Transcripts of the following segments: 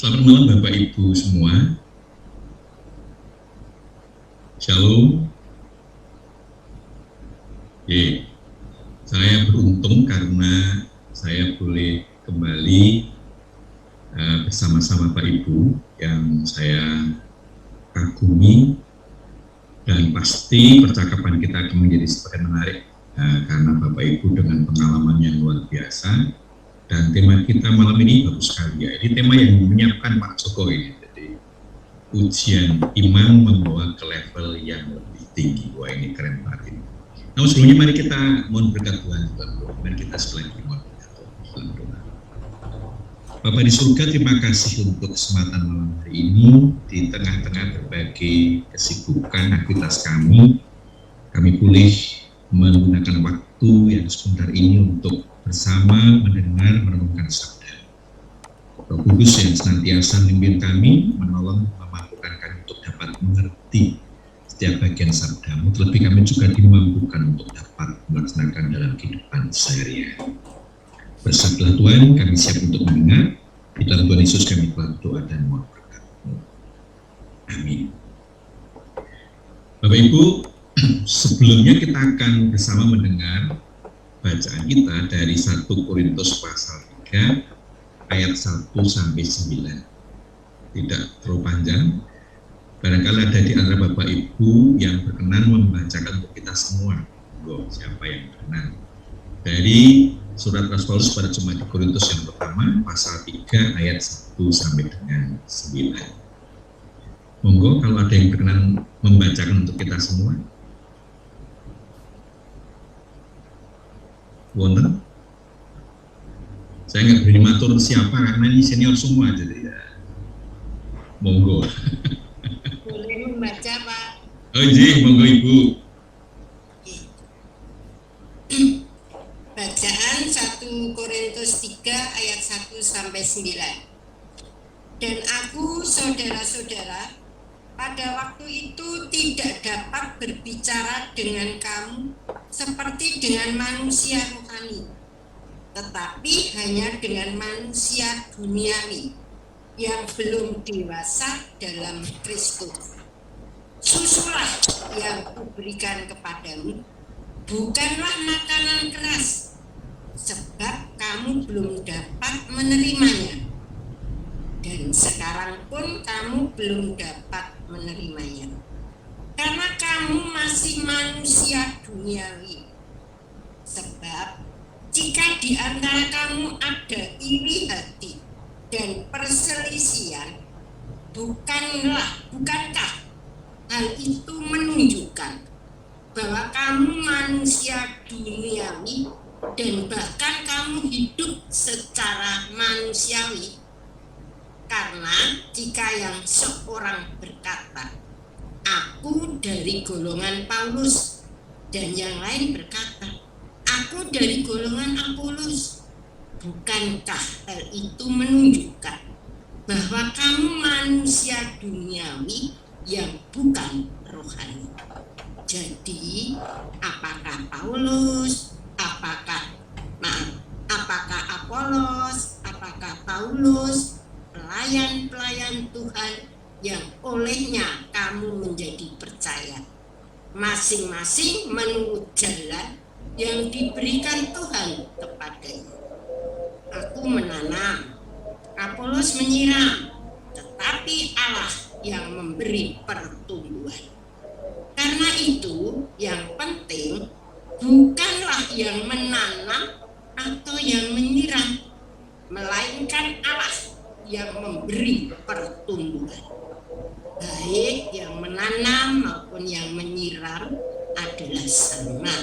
Selamat malam Bapak Ibu semua. Shalom. Saya beruntung karena saya boleh kembali bersama-sama Bapak Ibu yang saya kagumi, dan pasti percakapan kita akan menjadi semakin menarik karena Bapak Ibu dengan pengalaman yang luar biasa. Dan tema kita malam ini bagus sekali ya. Ini tema yang menyiapkan Pak Joko ini. Jadi ujian iman membawa ke level yang lebih tinggi. Wah, ini keren banget ini. Namun sebelumnya mari kita mohon berkat Tuhan. Mari kita sekalian mohon berkat Tuhan. Bapak di surga, terima kasih untuk kesempatan malam hari ini. Di tengah-tengah berbagai kesibukan aktivitas kami boleh menggunakan waktu yang sebentar ini untuk bersama mendengar merenungkan sabda. Roh Kudus yang senantiasa memimpin kami, menolong, memampukan kami untuk dapat mengerti setiap bagian sabdamu, terlebih kami juga dimampukan untuk dapat melaksanakan dalam kehidupan sehari-hari. Bersabdalah Tuhan, kami siap untuk mendengar. Di dalam Tuhan Yesus kami telah berdoa dan mohon berkat-Mu. Amin. Bapak Ibu, sebelumnya kita akan bersama mendengar bacaan kita dari 1 Korintus pasal 3 ayat 1 sampai 9. Tidak terlalu panjang. Barangkali ada di antara Bapak Ibu yang berkenan membacakan untuk kita semua. Siapa yang berkenan? Dari surat Rasul Paulus pada jemaat di Korintus yang pertama, pasal 3 ayat 1 sampai dengan 9. Monggo kalau ada yang berkenan membacakan untuk kita semua. Wonten? Saya nggak berani matur siapa karena ini senior semua, jadi ya. Monggo. Boleh membaca, Pak? Oh iya, monggo Ibu. Bacaan 1 Korintus 3 ayat 1 sampai 9. Dan aku, saudara-saudara, pada waktu itu tidak dapat berbicara dengan kamu seperti dengan manusia rohani, tetapi hanya dengan manusia duniawi yang belum dewasa dalam Kristus. Susulah yang kuberikan kepadamu bukanlah makanan keras, sebab kamu belum dapat menerimanya, dan sekarang pun kamu belum dapat menerimanya, karena kamu masih manusia duniawi. Sebab jika di antara kamu ada iri hati dan perselisihan, bukankah hal itu menunjukkan bahwa kamu manusia duniawi dan bahkan kamu hidup secara manusiawi? Karena jika yang seorang berkata, aku dari golongan Paulus, dan yang lain berkata, aku dari golongan Apolos, bukankah hal itu menunjukkan bahwa kamu manusia duniawi yang bukan rohani? Jadi, apakah Paulus, apakah Apolos, apakah Paulus, pelayan-pelayan Tuhan yang olehnya kamu menjadi percaya, masing-masing menurut jalan yang diberikan Tuhan kepadanya. Aku menanam, Apolos menyiram, tetapi Allah yang memberi pertumbuhan. Karena itu yang penting bukanlah yang menanam atau yang menyiram, melainkan Allah yang memberi pertumbuhan. Baik yang menanam maupun yang menyiram adalah sama,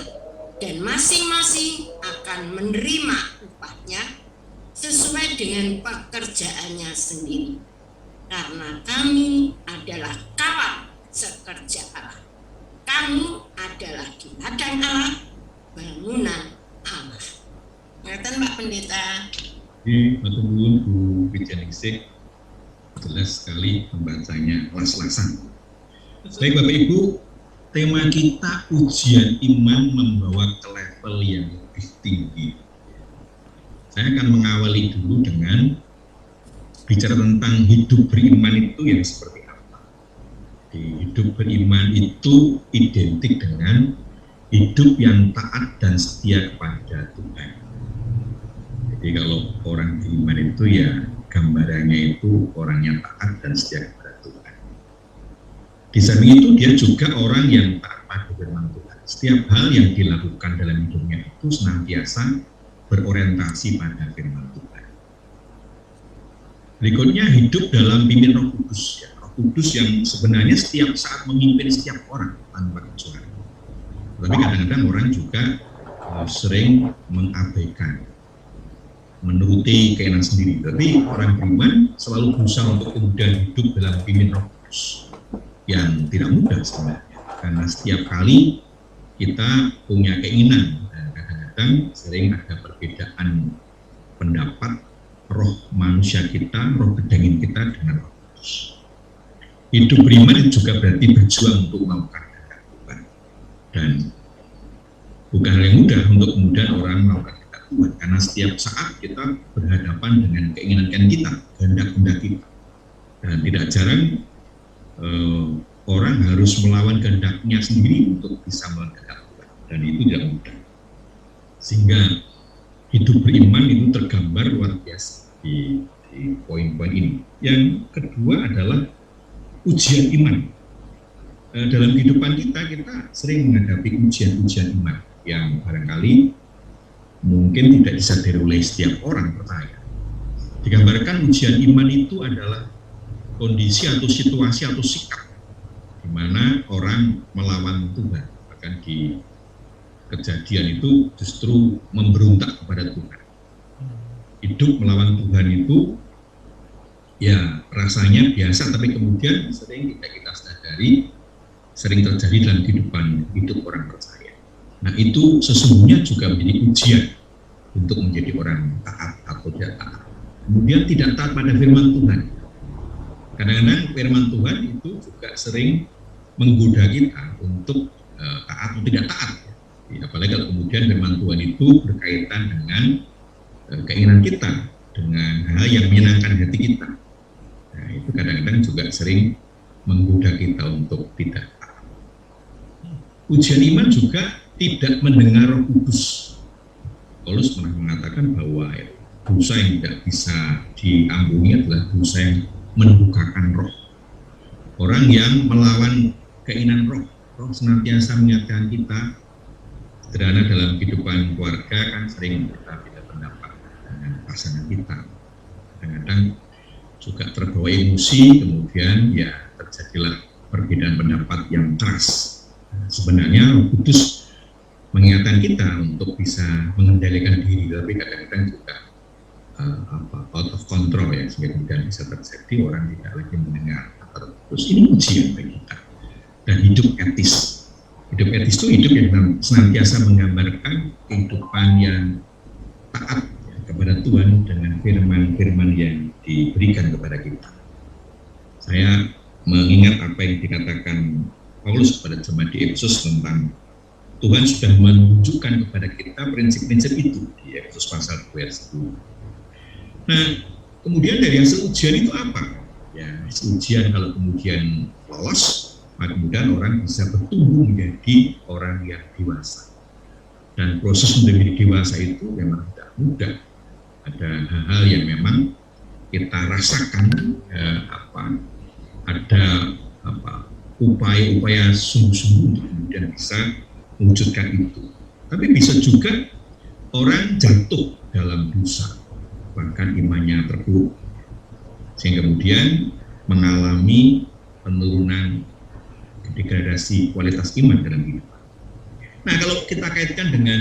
dan masing-masing akan menerima upahnya sesuai dengan pekerjaannya sendiri, karena kami adalah kawan sekerja Allah. Kamu adalah di ladang Allah, bangunan Allah. Ngeten Pak Pendeta. Matur nuwun Bu Wijaningsih, jelas sekali pembacanya las-lasan. Baik Bapak Ibu, tema kita ujian iman membawa ke level yang lebih tinggi. Saya akan mengawali dulu dengan bicara tentang hidup beriman itu yang seperti apa. Di hidup beriman itu identik dengan hidup yang taat dan setia kepada Tuhan. Jadi kalau orang beriman itu ya gambarannya itu orang yang taat dan setia kepada Tuhan. Di samping itu dia juga orang yang taat pada firman Tuhan. Setiap hal yang dilakukan dalam hidupnya itu senantiasa berorientasi pada firman Tuhan. Berikutnya hidup dalam pimpin Roh Kudus. Ya, Roh Kudus yang sebenarnya setiap saat memimpin setiap orang tanpa kecuali. Tapi kadang-kadang orang juga sering mengabaikan, menuruti keinginan sendiri. Tapi orang beriman selalu berusaha untuk kemudian hidup dalam pimpin Roh Kudus, yang tidak mudah sebenarnya. Karena setiap kali kita punya keinginan dan kadang-kadang sering ada perbedaan pendapat roh manusia kita, roh kedangin kita dengan Roh Kudus. Hidup beriman juga berarti berjuang untuk melakukan kehendak Tuhan. Dan bukan hal yang mudah untuk kemudian orang melakukan kehendak Tuhan, karena setiap saat kita berhadapan dengan keinginan kita, kehendak kita. Dan tidak jarang orang harus melawan kehendaknya sendiri untuk bisa melawan kehendak Tuhan. Dan itu tidak mudah. Sehingga hidup beriman itu tergambar luar biasa di poin-poin ini. Yang kedua adalah ujian iman. Dalam kehidupan kita sering menghadapi ujian-ujian iman yang barangkali mungkin tidak disadari oleh setiap orang percaya. Digambarkan ujian iman itu adalah kondisi atau situasi atau sikap di mana orang melawan Tuhan. Bahkan di kejadian itu justru memberontak kepada Tuhan. Hidup melawan Tuhan itu ya rasanya biasa, tapi kemudian sering tidak kita sadari, sering terjadi dalam kehidupan hidup orang percaya. Nah itu sesungguhnya juga menjadi ujian untuk menjadi orang taat atau tidak taat. Kemudian tidak taat pada firman Tuhan. Kadang-kadang firman Tuhan itu juga sering menggoda kita untuk taat atau tidak taat. Apalagi kalau kemudian firman Tuhan itu berkaitan dengan keinginan kita, dengan hal yang menyenangkan hati kita. Nah, itu kadang-kadang juga sering menggoda kita untuk tidak taat. Ujian iman juga tidak mendengar Roh Kudus. Paulus pernah mengatakan bahwa dosa yang tidak bisa diampuni adalah dosa yang mendukakan roh. Orang yang melawan keinginan roh senantiasa mengingatkan kita. Sederhana dalam kehidupan keluarga kan sering kita beda pendapat dengan pasangan kita. Kadang-kadang juga terbawa emosi, kemudian ya terjadilah perbedaan pendapat yang keras. Sebenarnya Roh Kudus mengingatkan kita untuk bisa mengendalikan diri, tapi kadang-kadang juga out of control ya, sehingga kemudian bisa terjadi orang tidak lagi mendengar kata Roh Kudus. Ini ujian bagi kita. Dan hidup etis. Hidup etis itu hidup yang senantiasa menggambarkan kehidupan yang taat ya, kepada Tuhan dengan firman-firman yang diberikan kepada kita. Saya mengingat apa yang dikatakan Paulus kepada jemaat di Efesus tentang Tuhan sudah menunjukkan kepada kita prinsip-prinsip itu di Efesus pasal 2 ayat 10. Nah, kemudian dari hasil ujian itu apa? Ya, hasil ujian kalau kemudian lolos, maka kemudian orang bisa bertumbuh menjadi orang yang dewasa. Dan proses menjadi dewasa itu memang tidak mudah. Ada hal-hal yang memang kita rasakan, ada upaya-upaya sungguh-sungguh untuk kemudian bisa mewujudkan itu. Tapi bisa juga orang jatuh dalam dosa, bahkan imannya terpuruk, sehingga kemudian mengalami penurunan degradasi kualitas iman dalam kehidupan. Nah, kalau kita kaitkan dengan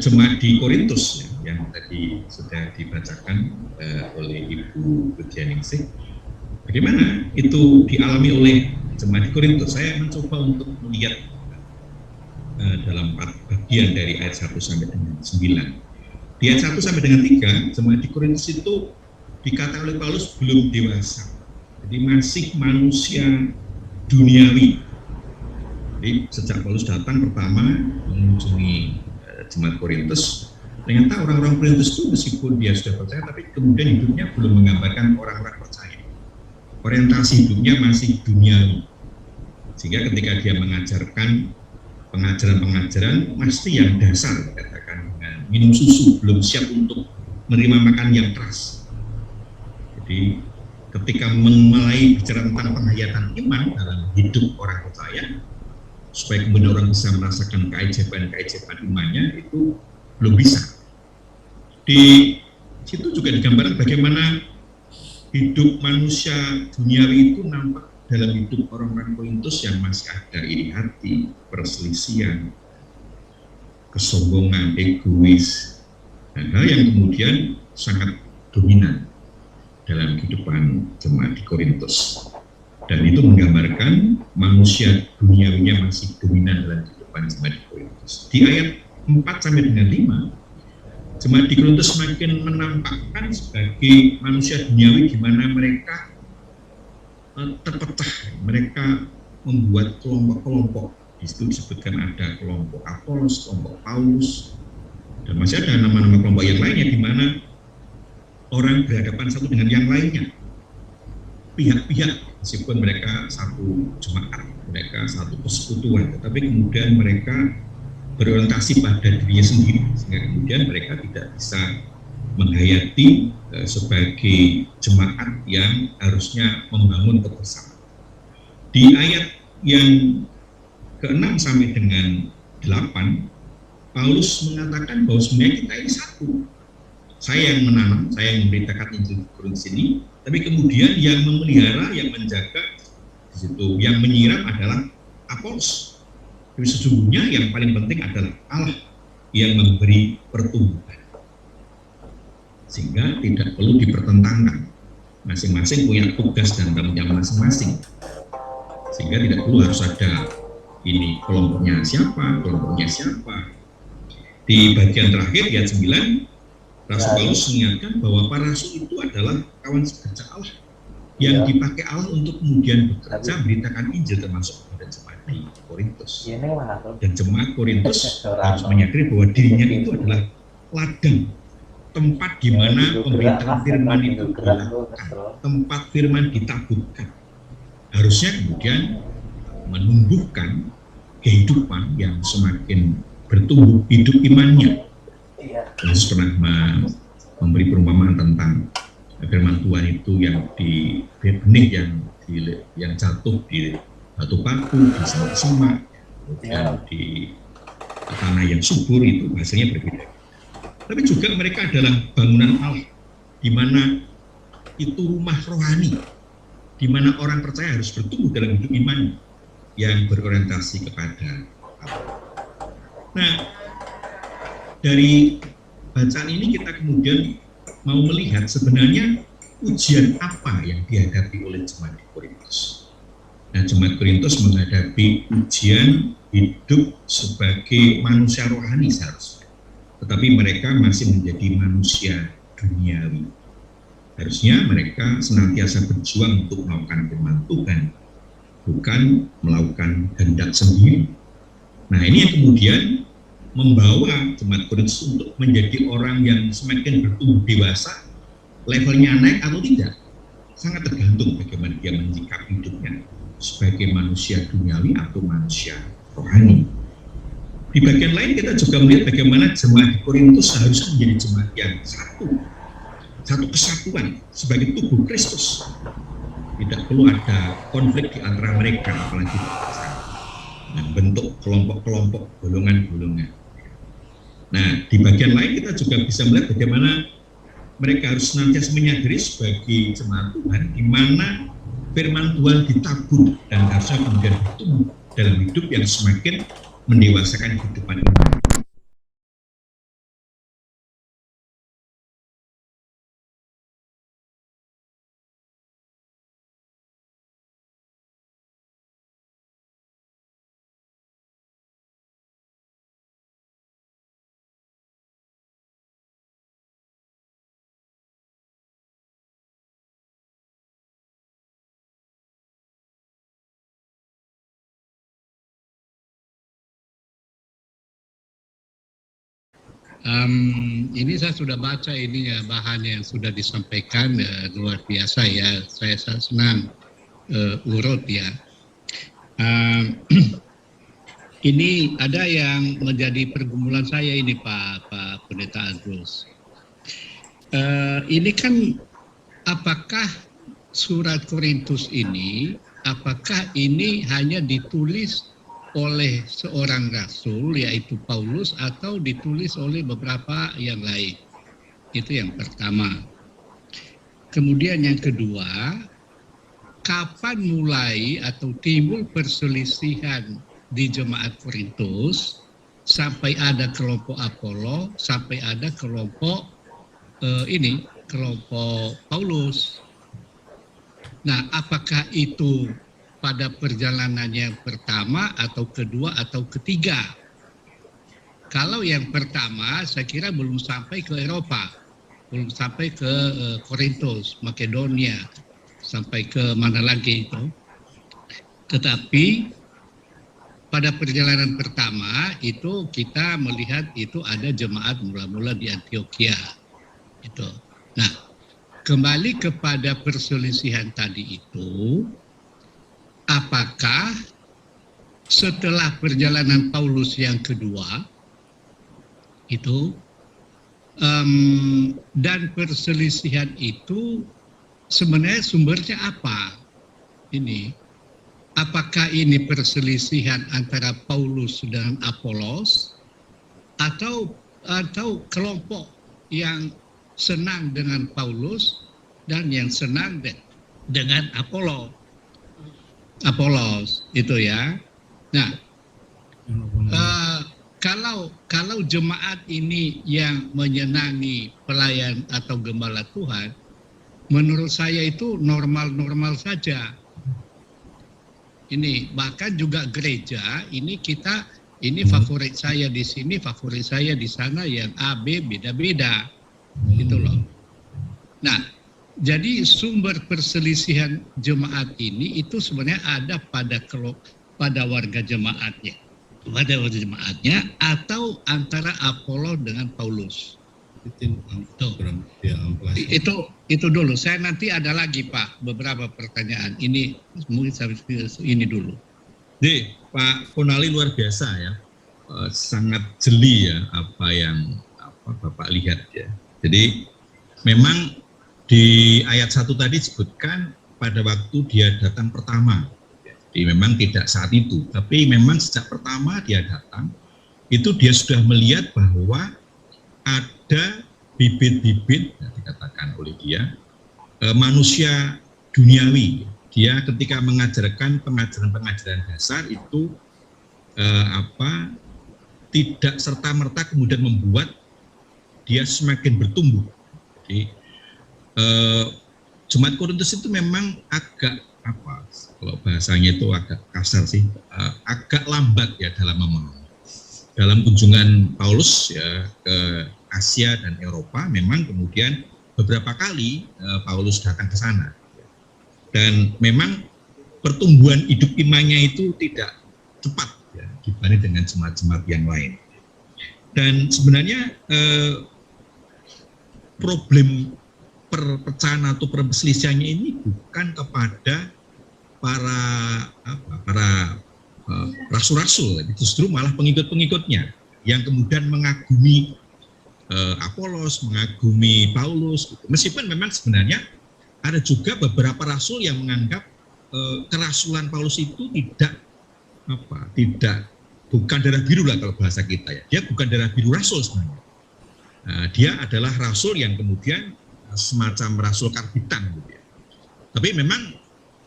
jemaat di Korintus ya, yang tadi sudah dibacakan oleh Ibu Budianingsih, bagaimana itu dialami oleh jemaat di Korintus? Saya mencoba untuk melihat dalam 4 bagian dari ayat 1 sampai dengan 9. Di ayat 1 sampai dengan 3, jemaat di Korintus itu dikatakan oleh Paulus belum dewasa. Jadi masih manusia duniawi. Jadi sejak Paulus datang pertama mengunjungi jemaat Korintus, Ternyata orang-orang Korintus itu meskipun dia sudah percaya, tapi kemudian hidupnya belum menggambarkan orang-orang percaya. Orientasi hidupnya masih duniawi. Sehingga ketika dia mengajarkan pengajaran-pengajaran pasti yang dasar, katakan dengan minum susu, belum siap untuk menerima makan yang keras. Jadi ketika mulai bicara tentang penghayatan iman dalam hidup orang percaya, supaya kemudian orang bisa merasakan keajaiban-keajaiban imannya, itu belum bisa. Di situ juga digambarkan bagaimana hidup manusia duniawi itu nampak dalam hidup orang-orang Korintus yang masih ada iri hati, perselisihan, kesombongan, egois, dan hal yang kemudian sangat dominan dalam kehidupan jemaat di Korintus. Dan itu menggambarkan manusia duniawinya masih dominan dalam kehidupan jemaat di Korintus. Di ayat 4 sampai dengan 5, jemaat di Korintus semakin menampakkan sebagai manusia duniawi di mana mereka terpecah, mereka membuat kelompok-kelompok. Di situ disebutkan ada kelompok Apolos, kelompok Paulus, dan masih ada nama-nama kelompok yang lainnya di mana orang berhadapan satu dengan yang lainnya. Pihak-pihak, meskipun mereka satu jemaat, mereka satu persekutuan, tetapi kemudian mereka berorientasi pada dirinya sendiri, sehingga kemudian mereka tidak bisa menghayati sebagai jemaat yang harusnya membangun kebersamaan. Di ayat yang ke-6 sampai dengan 8, Paulus mengatakan bahwa sebenarnya kita ini satu. Saya yang menanam, saya yang memberitakan Injil di Korintus ini, tapi kemudian yang memelihara, yang menjaga di situ, yang menyiram adalah Apolos. Tapi sesungguhnya yang paling penting adalah Allah yang memberi pertumbuhan. Sehingga tidak perlu dipertentangkan. Masing-masing punya tugas dan tanggung jawab masing-masing. Sehingga tidak perlu harus ada ini kelompoknya siapa, kelompoknya siapa. Di bagian terakhir ayat 9, Rasul Paulus mengingatkan bahwa para rasul itu adalah kawan sekerja Allah yang dipakai Allah untuk kemudian bekerja memberitakan Injil termasuk kepada jemaat di Korintus. Dan jemaat Korintus harus menyadari bahwa dirinya itu adalah ladang, tempat di mana pemberitaan firman itu dilakukan, tempat firman ditaburkan. Harusnya kemudian menumbuhkan kehidupan yang semakin bertumbuh hidup imannya. Yesus pernah memberi perumpamaan tentang firman Tuhan itu yang di benih yang jatuh di batu paku, di semak-semak, dan di tanah yang subur, itu hasilnya berbeda. Tapi juga mereka adalah bangunan Allah, di mana itu rumah rohani, di mana orang percaya harus bertumbuh dalam hidup iman yang berorientasi kepada Allah. Nah, dari bacaan ini kita kemudian mau melihat sebenarnya ujian apa yang dihadapi oleh jemaat di Korintus. Nah, jemaat Korintus menghadapi ujian hidup sebagai manusia rohani seharusnya, tetapi mereka masih menjadi manusia duniawi. Harusnya mereka senantiasa berjuang untuk melakukan firman Tuhan, bukan melakukan kehendak sendiri. Nah, ini yang kemudian membawa jemaat Korintus untuk menjadi orang yang semakin bertumbuh dewasa. Levelnya naik atau tidak sangat tergantung bagaimana dia menyikapi hidupnya sebagai manusia duniawi atau manusia rohani. Di bagian lain kita juga melihat bagaimana jemaat di Korintus seharusnya menjadi jemaat yang satu kesatuan sebagai tubuh Kristus. Tidak perlu ada konflik di antara mereka, apalagi bentuk kelompok-kelompok, golongan-golongan. Nah, di bagian lain kita juga bisa melihat bagaimana mereka harus senantiasa menyadari sebagai jemaat Tuhan di mana firman Tuhan ditabur dan harusnya kemudian bertumbuh dalam hidup yang semakin mendewasakan kehidupan iman. Ini saya sudah baca ini ya, bahan yang sudah disampaikan luar biasa ya. Saya senang urut ya. Ini ada yang menjadi pergumulan saya ini Pak Pendeta Agus. Ini kan apakah surat Korintus ini, apakah ini hanya ditulis oleh seorang rasul yaitu Paulus atau ditulis oleh beberapa yang lain? Itu yang pertama. Kemudian yang kedua, kapan mulai atau timbul perselisihan di jemaat Korintus sampai ada kelompok Apollo, sampai ada kelompok kelompok Paulus. Nah, apakah itu pada perjalanan yang pertama atau kedua atau ketiga? Kalau yang pertama, saya kira belum sampai ke Eropa, belum sampai ke Korintus, Makedonia, sampai ke mana lagi itu. Tetapi pada perjalanan pertama itu kita melihat itu ada jemaat mula-mula di Antioquia. Itu. Nah, kembali kepada perselisihan tadi itu, apakah setelah perjalanan Paulus yang kedua itu dan perselisihan itu sebenarnya sumbernya apa? Ini apakah ini perselisihan antara Paulus dan Apolos atau kelompok yang senang dengan Paulus dan yang senang dengan Apolos itu ya. Nah, kalau jemaat ini yang menyenangi pelayan atau gembala Tuhan, menurut saya itu normal-normal saja. Ini bahkan juga gereja ini favorit saya di sini, favorit saya di sana, yang A, B beda-beda, gitu loh. Nah, jadi sumber perselisihan jemaat ini itu sebenarnya ada pada warga jemaatnya, atau antara Apollo dengan Paulus. Itu dulu. Saya nanti ada lagi Pak beberapa pertanyaan. Ini mungkin ini dulu. Jadi Pak Konali luar biasa ya, sangat jeli ya apa yang Bapak lihat ya. Jadi memang di ayat 1 tadi disebutkan pada waktu dia datang pertama. Jadi memang tidak saat itu, tapi memang sejak pertama dia datang itu dia sudah melihat bahwa ada bibit-bibit dikatakan oleh dia manusia duniawi. Dia ketika mengajarkan pengajaran dasar itu tidak serta-merta kemudian membuat dia semakin bertumbuh. Jadi jemaat Korintus itu memang agak kalau bahasanya itu agak kasar sih, agak lambat ya dalam memahami. Dalam kunjungan Paulus ya ke Asia dan Eropa, memang kemudian beberapa kali Paulus datang ke sana. Dan memang pertumbuhan hidup imannya itu tidak cepat ya, dibanding dengan jemaat-jemaat yang lain. Dan sebenarnya problem perpecahan atau perselisihannya ini bukan kepada para rasul-rasul, justru malah pengikut-pengikutnya yang kemudian mengagumi Apolos, mengagumi Paulus. Gitu. Meskipun memang sebenarnya ada juga beberapa rasul yang menganggap kerasulan Paulus itu bukan darah biru lah kalau bahasa kita ya. Dia bukan darah biru rasul sebenarnya. Dia adalah rasul yang kemudian semacam rasul karbitan gitu ya. Tapi memang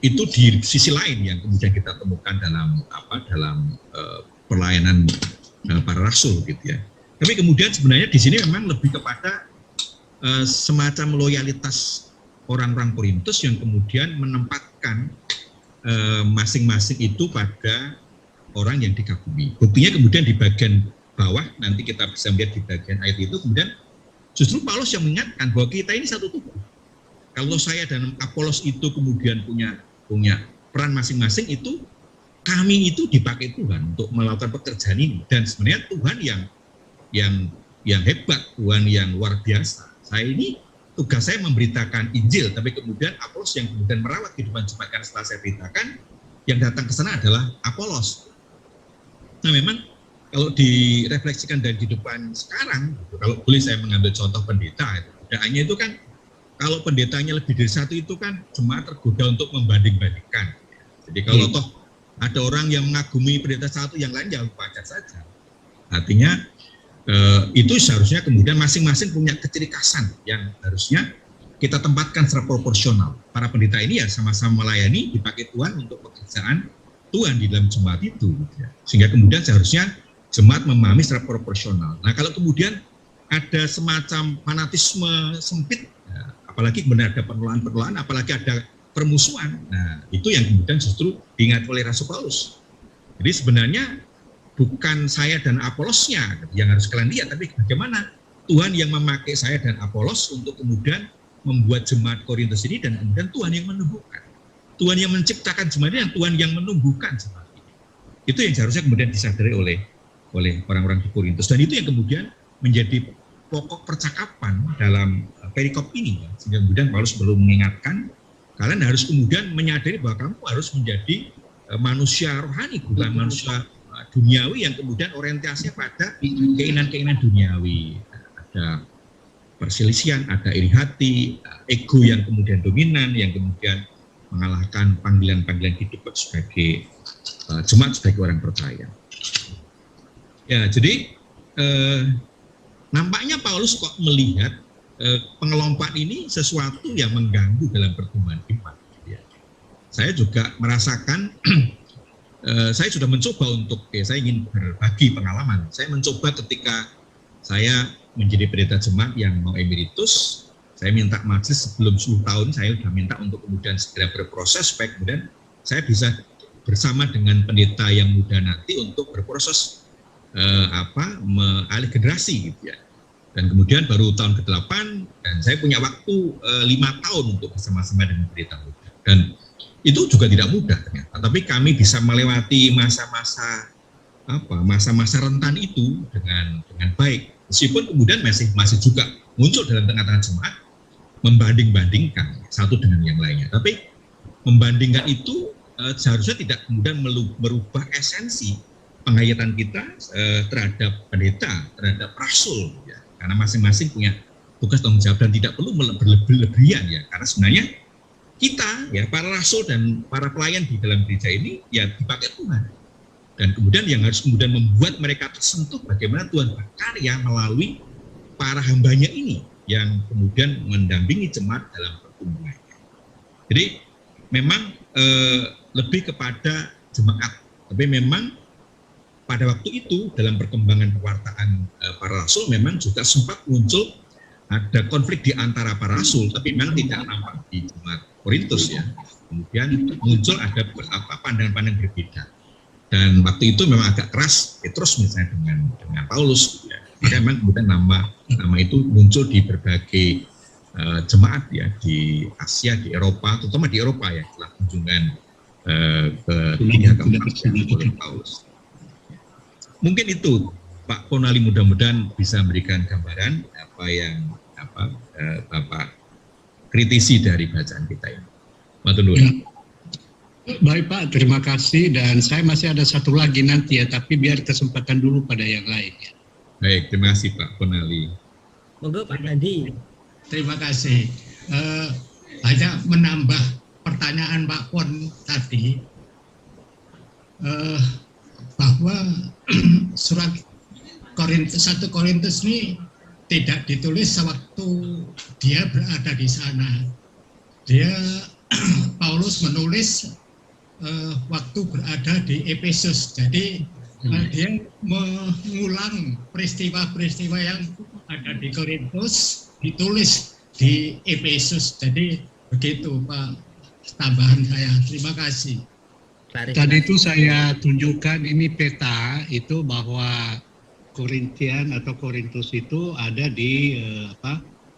itu di sisi lain yang kemudian kita temukan dalam pelayanan para rasul gitu ya. Tapi kemudian sebenarnya di sini memang lebih kepada semacam loyalitas orang-orang Korintus yang kemudian menempatkan masing-masing itu pada orang yang dikagumi. Buktinya kemudian di bagian bawah nanti kita bisa melihat di bagian ayat itu kemudian justru Paulus yang mengingatkan bahwa kita ini satu tubuh. Kalau saya dan Apolos itu kemudian punya peran masing-masing, itu kami itu dipakai Tuhan untuk melakukan pekerjaan ini, dan sebenarnya Tuhan yang yang hebat, Tuhan yang luar biasa. Tugas saya memberitakan Injil, tapi kemudian Apolos yang kemudian merawat kehidupan jemaat, karena setelah saya beritakan, yang datang ke sana adalah Apolos. Nah memang kalau direfleksikan dari kehidupan sekarang, kalau boleh saya mengambil contoh pendeta, godaannya itu kan, kalau pendetanya lebih dari satu itu kan jemaat tergoda untuk membanding-bandingkan. Jadi kalau toh ada orang yang mengagumi pendeta satu, yang lain ya wajar saja. Artinya itu seharusnya kemudian masing-masing punya keciri khasan yang harusnya kita tempatkan secara proporsional. Para pendeta ini ya sama-sama melayani, dipakai Tuhan untuk pekerjaan Tuhan di dalam jemaat itu. Sehingga kemudian seharusnya jemaat memahami secara proporsional. Nah kalau kemudian ada semacam fanatisme sempit, apalagi benar ada penolakan, apalagi ada permusuhan, nah itu yang kemudian justru diingat oleh Rasul Paulus. Jadi sebenarnya bukan saya dan Apolosnya yang harus kalian lihat, tapi bagaimana Tuhan yang memakai saya dan Apolos untuk kemudian membuat jemaat Korintus ini, dan kemudian Tuhan yang menumbuhkan, Tuhan yang menciptakan jemaat ini, dan Tuhan yang menumbuhkan jemaat ini. Itu yang seharusnya kemudian disadari oleh orang-orang di Korintus, dan itu yang kemudian menjadi pokok percakapan dalam perikop ini. Sehingga kemudian Paulus perlu mengingatkan, kalian harus kemudian menyadari bahwa kamu harus menjadi manusia rohani, bukan manusia duniawi yang kemudian orientasinya pada keinginan-keinginan duniawi. Ada perselisihan, ada iri hati, ego yang kemudian dominan, yang kemudian mengalahkan panggilan-panggilan hidup sebagai jemaat, sebagai orang percaya. Ya, jadi nampaknya Paulus kok melihat pengelompokan ini sesuatu yang mengganggu dalam pertumbuhan iman. Saya juga merasakan, saya sudah mencoba saya ingin berbagi pengalaman. Saya mencoba ketika saya menjadi pendeta jemaat yang mau emeritus, saya minta majelis sebelum 10 tahun, saya sudah minta untuk kemudian segera berproses, supaya kemudian saya bisa bersama dengan pendeta yang muda nanti untuk berproses alih generasi gitu ya. Dan kemudian baru tahun ke-8, dan saya punya waktu 5 tahun untuk bersama-sama dengan pendeta muda. Dan itu juga tidak mudah ternyata, tapi kami bisa melewati masa-masa rentan itu dengan baik, meskipun kemudian masih juga muncul dalam tengah-tengah jemaat membanding-bandingkan satu dengan yang lainnya. Tapi membandingkan itu seharusnya tidak kemudian merubah esensi penghayatan kita terhadap pendeta, terhadap rasul, ya. Karena masing-masing punya tugas tanggung jawab dan tidak perlu berlebihan ya, karena sebenarnya kita ya, para rasul dan para pelayan di dalam gereja ini ya dipakai Tuhan, dan kemudian yang harus kemudian membuat mereka tersentuh bagaimana Tuhan berkarya melalui para hambanya ini yang kemudian mendampingi jemaat dalam pertumbuhan. Jadi memang lebih kepada jemaat, tapi memang pada waktu itu dalam perkembangan pewartaan para rasul memang juga sempat muncul ada konflik di antara para rasul, tapi memang tidak nampak di jemaat Korintus ya. Kemudian muncul ada pandangan-pandangan berbeda. Dan waktu itu memang agak keras Petrus misalnya dengan Paulus ya. Maka memang kemudian nama itu muncul di berbagai jemaat ya, di Asia, di Eropa, terutama di Eropa ya, setelah kunjungan ke tiga keempat oleh Paulus. Mungkin itu Pak Ponali, mudah-mudahan bisa memberikan gambaran apa yang Bapak kritisi dari bacaan kita ini. Matur nuwun. Baik Pak, terima kasih, dan saya masih ada satu lagi nanti ya, tapi biar kesempatan dulu pada yang lain ya. Baik, terima kasih Pak Ponali. Monggo Pak Nadi. Terima kasih. Hanya menambah pertanyaan Pak Pon tadi, bahwa surat 1 Korintus ini tidak ditulis sewaktu dia berada di sana. Paulus menulis waktu berada di Efesus. Jadi dia mengulang peristiwa-peristiwa yang ada di Korintus ditulis di Efesus. Jadi begitu Pak, tambahan saya. Terima kasih. Tadi itu saya tunjukkan ini peta itu bahwa Korintian atau Korintus itu ada di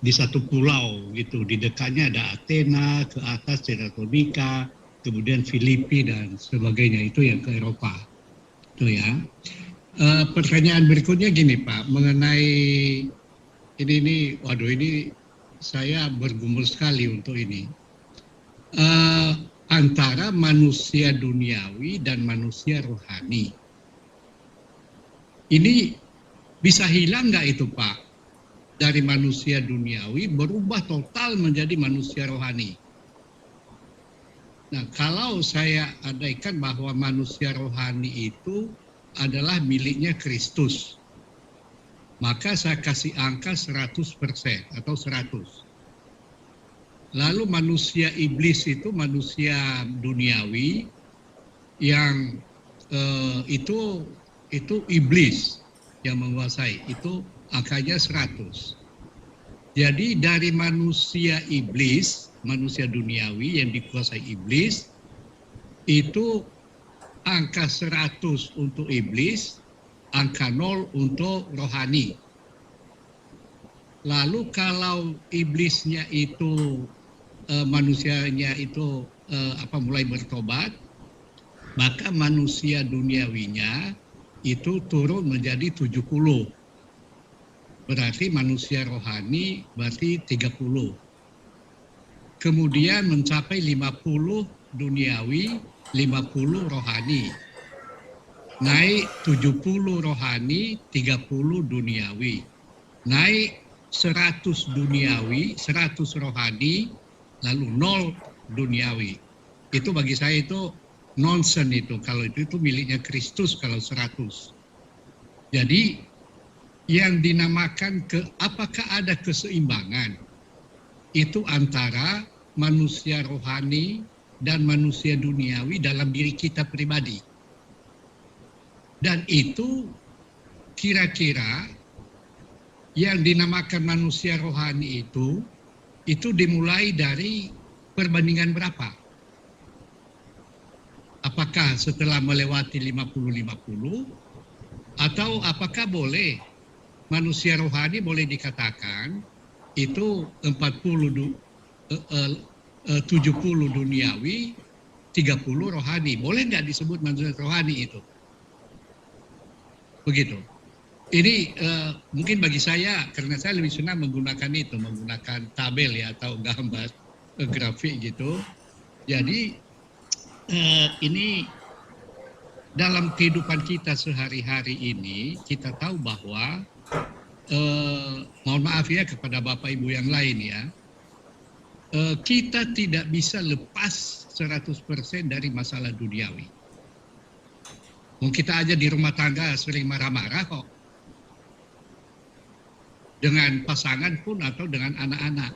satu pulau gitu. Di dekatnya ada Athena, ke atas Thessalonika, kemudian Filipi dan sebagainya, itu yang ke Eropa. Itu ya. Pertanyaan berikutnya gini Pak, mengenai ini, waduh ini saya bergumul sekali untuk ini. Antara manusia duniawi dan manusia rohani. Ini bisa hilang nggak itu Pak? Dari manusia duniawi berubah total menjadi manusia rohani. Nah, kalau saya andaikan bahwa manusia rohani itu adalah miliknya Kristus, maka saya kasih angka 100% atau 100. Lalu manusia iblis itu manusia duniawi yang itu iblis yang menguasai, itu angkanya 100. Jadi dari manusia iblis, manusia duniawi yang dikuasai iblis, itu angka 100 untuk iblis, angka 0 untuk rohani. Lalu kalau iblisnya itu, manusianya itu mulai bertobat, maka manusia duniawinya itu turun menjadi 70. Berarti manusia rohani berarti 30. Kemudian mencapai 50 duniawi, 50 rohani. Naik 70 rohani, 30 duniawi. Naik 100 duniawi, 100 rohani, lalu 0 duniawi. Itu bagi saya itu nonsen itu, kalau itu miliknya Kristus kalau 100. Jadi yang dinamakan apakah ada keseimbangan itu antara manusia rohani dan manusia duniawi dalam diri kita pribadi. Dan itu kira-kira yang dinamakan manusia rohani itu dimulai dari perbandingan berapa? Apakah setelah melewati 50-50 atau apakah boleh manusia rohani boleh dikatakan itu 70 duniawi, 30 rohani. Boleh nggak disebut manusia rohani itu? Begitu. Ini mungkin bagi saya, karena saya lebih senang menggunakan tabel ya atau gambar grafik gitu. Jadi ini dalam kehidupan kita sehari-hari ini kita tahu bahwa mohon maaf ya kepada Bapak Ibu yang lain ya, kita tidak bisa lepas 100% dari masalah duniawi. Kita aja di rumah tangga sering marah-marah kok. Dengan pasangan pun atau dengan anak-anak.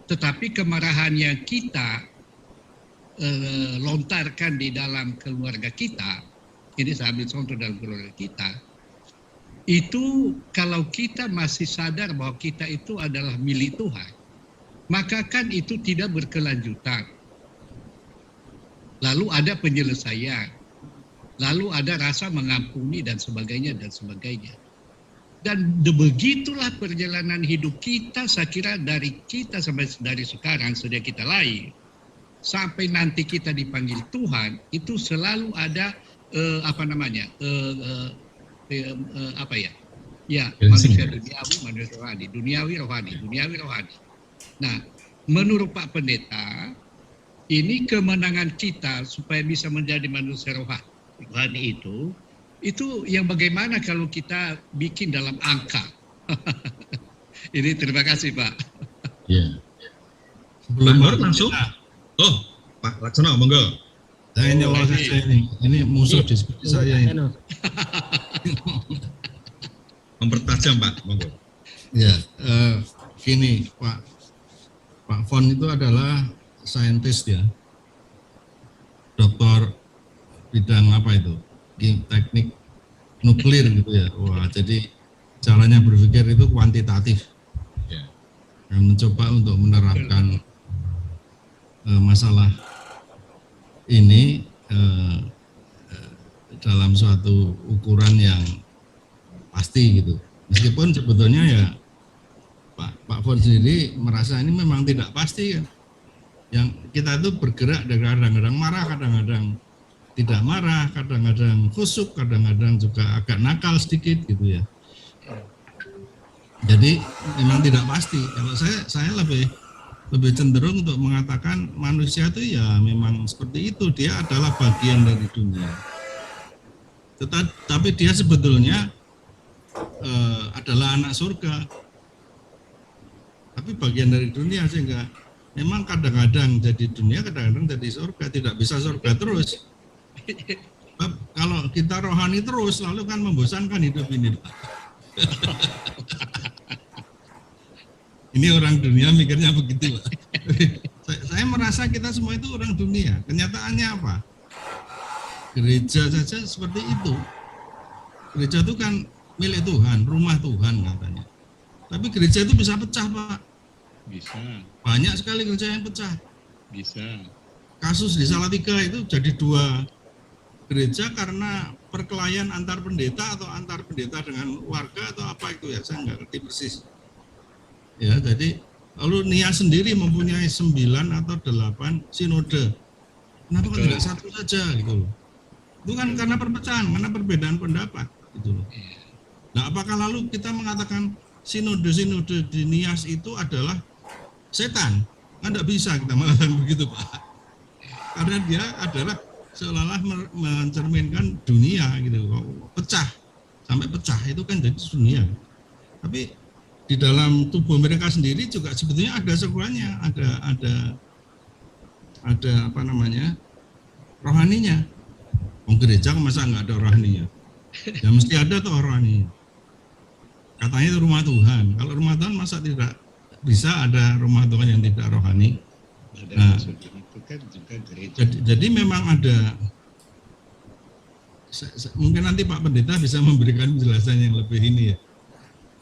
Tetapi kemarahan yang kita lontarkan di dalam keluarga kita, ini saya ambil contoh dalam keluarga kita, itu kalau kita masih sadar bahwa kita itu adalah milik Tuhan, maka kan itu tidak berkelanjutan. Lalu ada penyelesaian, lalu ada rasa mengampuni dan sebagainya dan sebagainya. Dan begitulah perjalanan hidup kita, saya kira dari kita sampai dari sekarang sejak kita lahir sampai nanti kita dipanggil Tuhan, itu selalu ada manusia duniawi, manusia rohani, duniawi rohani. Nah, menurut Pak Pendeta, ini kemenangan kita supaya bisa menjadi manusia rohani itu yang bagaimana kalau kita bikin dalam angka? Ini terima kasih Pak. Ya. Sebelum langsung. Oh, Pak Laksono, monggo. Saya nyala saja ini. Ini musuh diskusi saya ini. Mempertajam Pak, monggo. Ya, gini Pak Fon itu adalah saintis ya, doktor bidang apa itu, teknik nuklir gitu ya. Wah, jadi caranya berpikir itu kuantitatif. Ya. Yang mencoba untuk menerapkan masalah ini dalam suatu ukuran yang pasti gitu. Meskipun sebetulnya ya Pak Fon sendiri merasa ini memang tidak pasti kan. Yang kita itu bergerak dan kadang-kadang marah, kadang-kadang tidak marah, kadang-kadang khusyuk, kadang-kadang juga agak nakal sedikit gitu ya. Jadi memang tidak pasti. Kalau saya lebih cenderung untuk mengatakan manusia itu ya memang seperti itu, dia adalah bagian dari dunia. Tapi dia sebetulnya adalah anak surga. Tapi bagian dari dunia, sehingga memang kadang-kadang jadi dunia, kadang-kadang jadi surga. Tidak bisa surga terus. Kalau kita rohani terus, lalu kan membosankan hidup ini. Ini orang dunia mikirnya begitu, Pak. Saya merasa kita semua itu orang dunia. Kenyataannya apa? Gereja saja seperti itu. Gereja itu kan milik Tuhan, rumah Tuhan katanya. Tapi gereja itu bisa pecah, Pak. Bisa. Banyak sekali gereja yang pecah. Bisa. Kasus di Salatiga itu jadi 2 gereja karena perkelahian antar pendeta atau antar pendeta dengan warga atau apa itu ya, saya nggak ngerti persis. Ya, jadi lalu NIA sendiri mempunyai 9 atau 8 sinode. Kenapa kok tidak satu saja gitu loh? Itu kan karena perpecahan, karena perbedaan pendapat gitu loh. Nah, apakah lalu kita mengatakan sinode-sinode di NIAS itu adalah setan? Kan tidak bisa kita mengatakan begitu, Pak. Karena dia adalah seolah-olah mencerminkan dunia gitu, pecah sampai pecah itu kan jadi dunia. Tapi di dalam tubuh mereka sendiri juga sebetulnya ada semuanya, ada apa namanya, rohaninya. Gereja masa nggak ada rohaninya? Ya mesti ada tuh rohaninya. Katanya itu rumah Tuhan. Kalau rumah Tuhan masa tidak bisa ada rumah Tuhan yang tidak rohani? Nah, itu kan juga gereja. jadi memang ada. Mungkin nanti Pak Pendeta bisa memberikan penjelasan yang lebih ini ya,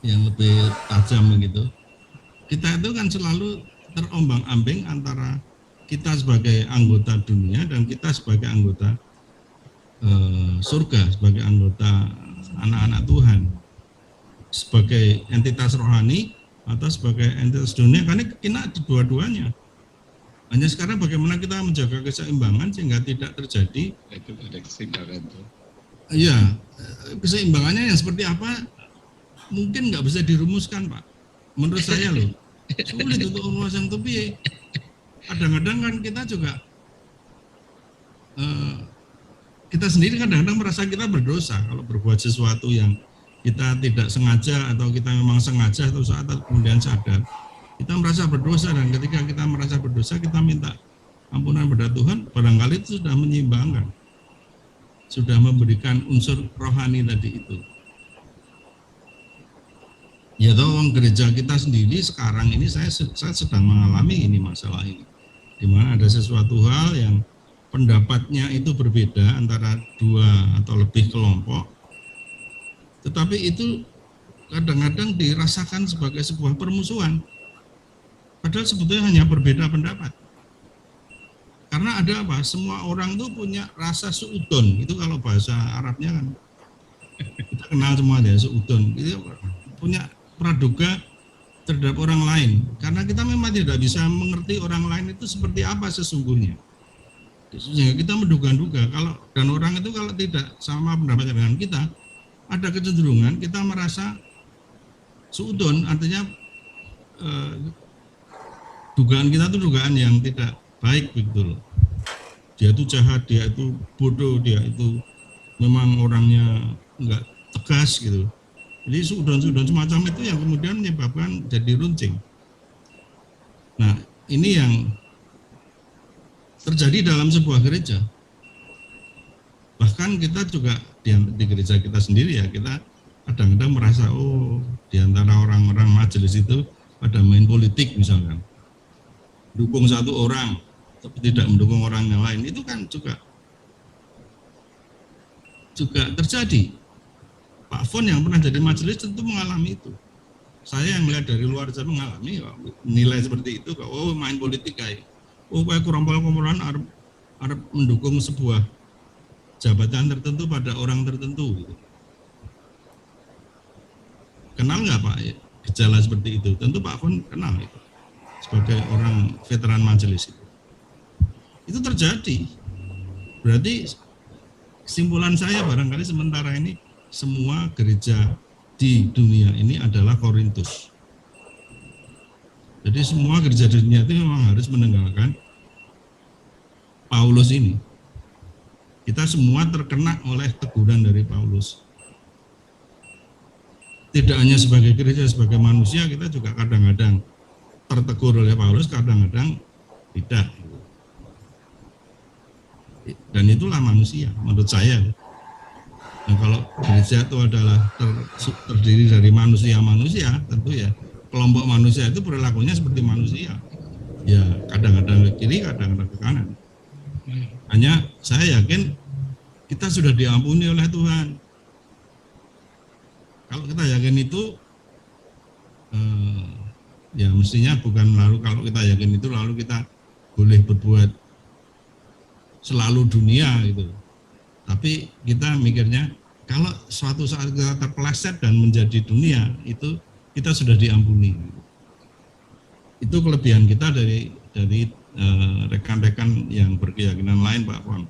yang lebih tajam begitu. Kita itu kan selalu terombang-ambing antara kita sebagai anggota dunia dan kita sebagai anggota surga, sebagai anggota anak-anak Tuhan, sebagai entitas rohani atau sebagai entitas dunia, karena kita di dua-duanya. Hanya sekarang bagaimana kita menjaga keseimbangan sehingga tidak terjadi. Itu ada keseimbangan tuh. Iya, keseimbangannya yang seperti apa mungkin nggak bisa dirumuskan, Pak. Menurut saya loh, sulit untuk memasang topi. Kadang-kadang kan kita juga kita sendiri kadang-kadang merasa kita berdosa kalau berbuat sesuatu yang kita tidak sengaja atau kita memang sengaja atau saat kemudian sadar. Kita merasa berdosa, dan ketika kita merasa berdosa kita minta ampunan pada Tuhan, barangkali itu sudah menyeimbangkan, sudah memberikan unsur rohani tadi itu. Ya toh, gereja kita sendiri sekarang ini saya sedang mengalami ini masalah ini, di mana ada sesuatu hal yang pendapatnya itu berbeda antara 2 atau lebih kelompok, tetapi itu kadang-kadang dirasakan sebagai sebuah permusuhan. Padahal sebetulnya hanya berbeda pendapat. Karena ada apa? Semua orang itu punya rasa suudon. Itu kalau bahasa Arabnya kan. Kita kenal semua ya, suudon. Itu punya praduga terhadap orang lain. Karena kita memang tidak bisa mengerti orang lain itu seperti apa sesungguhnya. Sehingga kita menduga-duga dan orang itu kalau tidak sama pendapat dengan kita, ada kecenderungan kita merasa suudon, artinya dugaan kita itu dugaan yang tidak baik begitu loh. Dia itu jahat, dia itu bodoh, dia itu memang orangnya enggak tegas gitu. Jadi sudon-sudon semacam itu yang kemudian menyebabkan jadi runcing. Nah, ini yang terjadi dalam sebuah gereja. Bahkan kita juga di gereja kita sendiri ya, kita kadang-kadang merasa di antara orang-orang majelis itu pada main politik misalkan. Dukung satu orang tapi tidak mendukung orang yang lain, itu kan juga terjadi. Pak Fon yang pernah jadi majelis tentu mengalami itu. Saya yang melihat dari luar saya mengalami nilai seperti itu. Main politik kayak kayak kumpul-kumpulan harap mendukung sebuah jabatan tertentu pada orang tertentu gitu. Kenal nggak Pak gejala seperti itu? Tentu Pak Fon kenal itu sebagai orang veteran majelis itu terjadi. Berarti kesimpulan saya barangkali sementara ini semua gereja di dunia ini adalah Korintus. Jadi semua gereja di dunia itu memang harus meninggalkan Paulus ini. Kita semua terkena oleh teguran dari Paulus. Tidak hanya sebagai gereja, sebagai manusia kita juga kadang-kadang tertegur oleh Paulus, kadang-kadang tidak. Dan itulah manusia menurut saya. Nah, kalau gereja itu adalah terdiri dari manusia-manusia, tentu ya kelompok manusia itu perilakunya seperti manusia. Ya kadang-kadang ke kiri, kadang-kadang ke kanan. Hanya saya yakin kita sudah diampuni oleh Tuhan. Kalau kita yakin itu, ya mestinya bukan lalu kalau kita yakin itu lalu kita boleh berbuat selalu dunia gitu. Tapi kita mikirnya kalau suatu saat kita terpeleset dan menjadi dunia itu kita sudah diampuni. Itu kelebihan kita dari rekan-rekan yang berkeyakinan lain, Pak Pon.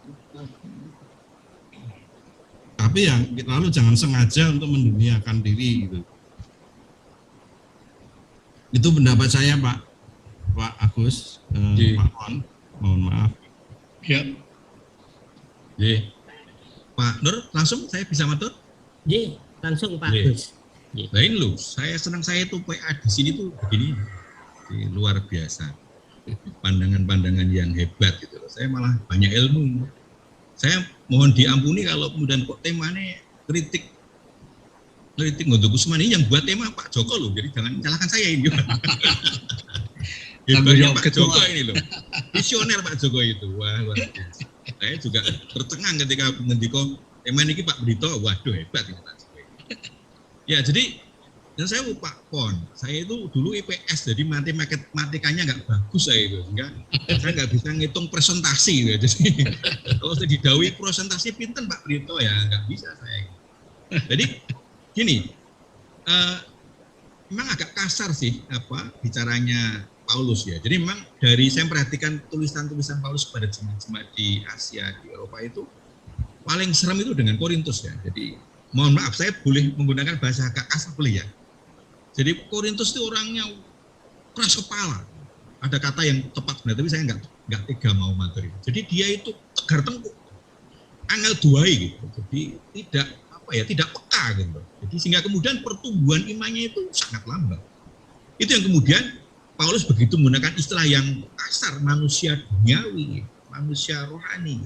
Tapi yang lalu jangan sengaja untuk menduniakan diri gitu. Itu pendapat saya, Pak Agus, Pak Pon. Mohon maaf. Ya. Pak Nur, langsung saya bisa matur? Ji, langsung Pak Ye. Gus. Lain loh, saya tuh PA di sini tuh begini, luar biasa. Pandangan-pandangan yang hebat gitu loh. Saya malah banyak ilmu. Saya mohon diampuni kalau kemudian kok temanya kritik untuk Kusmani yang buat tema Pak Joko loh. Jadi jangan salahkan saya ini. Hebatnya Pak Joko ini loh. Visioner Pak Joko itu. Wah, luar biasa. Saya juga tercengang ketika ngendiko tema ini Pak Brito. Waduh, hebat ini Pak Joko. Ya, jadi dan saya Pak Pon, saya itu dulu IPS, jadi matematikanya nggak bagus saya itu, sehingga saya nggak bisa ngitung presentasi gitu. Jadi kalau saya didawi presentasi pinten Pak Brito ya nggak bisa saya. Jadi gini, memang agak kasar sih bicaranya Paulus ya. Jadi memang dari saya perhatikan tulisan-tulisan Paulus kepada jemaat-jemaat di Asia, di Eropa itu paling serem itu dengan Korintus ya. Jadi mohon maaf saya boleh menggunakan bahasa agak kasar boleh ya. Jadi Korintus itu orangnya keras kepala. Ada kata yang tepat benar, tapi saya nggak tega mau materi. Jadi dia itu tegar tengkuk, angel duai gitu. Jadi tidak peka gitu. Jadi sehingga kemudian pertumbuhan imannya itu sangat lambat. Itu yang kemudian Paulus begitu menggunakan istilah yang kasar, manusia duniawi, manusia rohani.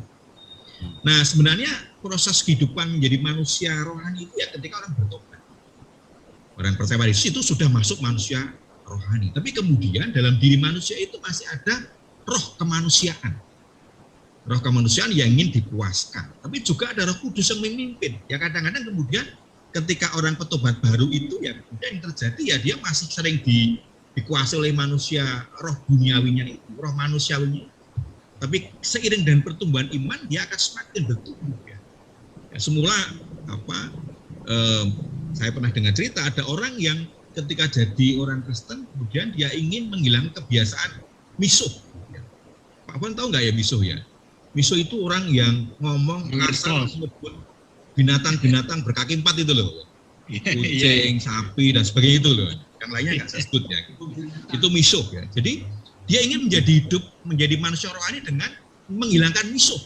Nah sebenarnya proses kehidupan menjadi manusia rohani itu ya ketika orang bertobat. Orang percaya pada Yesus itu sudah masuk manusia rohani. Tapi kemudian dalam diri manusia itu masih ada roh kemanusiaan. Roh kemanusiaan yang ingin dipuaskan. Tapi juga ada Roh Kudus yang memimpin. Ya kadang-kadang kemudian ketika orang petobat baru itu ya kemudian yang terjadi ya dia masih sering dikuasai oleh manusia roh duniawinya itu, roh manusiawinya. Tapi seiring dengan pertumbuhan iman dia akan semakin bertumbuh ya. Semula saya pernah dengar cerita ada orang yang ketika jadi orang Kristen kemudian dia ingin menghilangkan kebiasaan misuh. Pak Pon tahu nggak ya misuh ya? Misuh itu orang yang ngomong kasar menyebut binatang-binatang berkaki 4 itu loh. Kucing, sapi dan sebagainya itu loh. Yang lainnya nggak saya sebut ya. Itu misuh ya. Jadi dia ingin menjadi manusia rohani dengan menghilangkan misuh.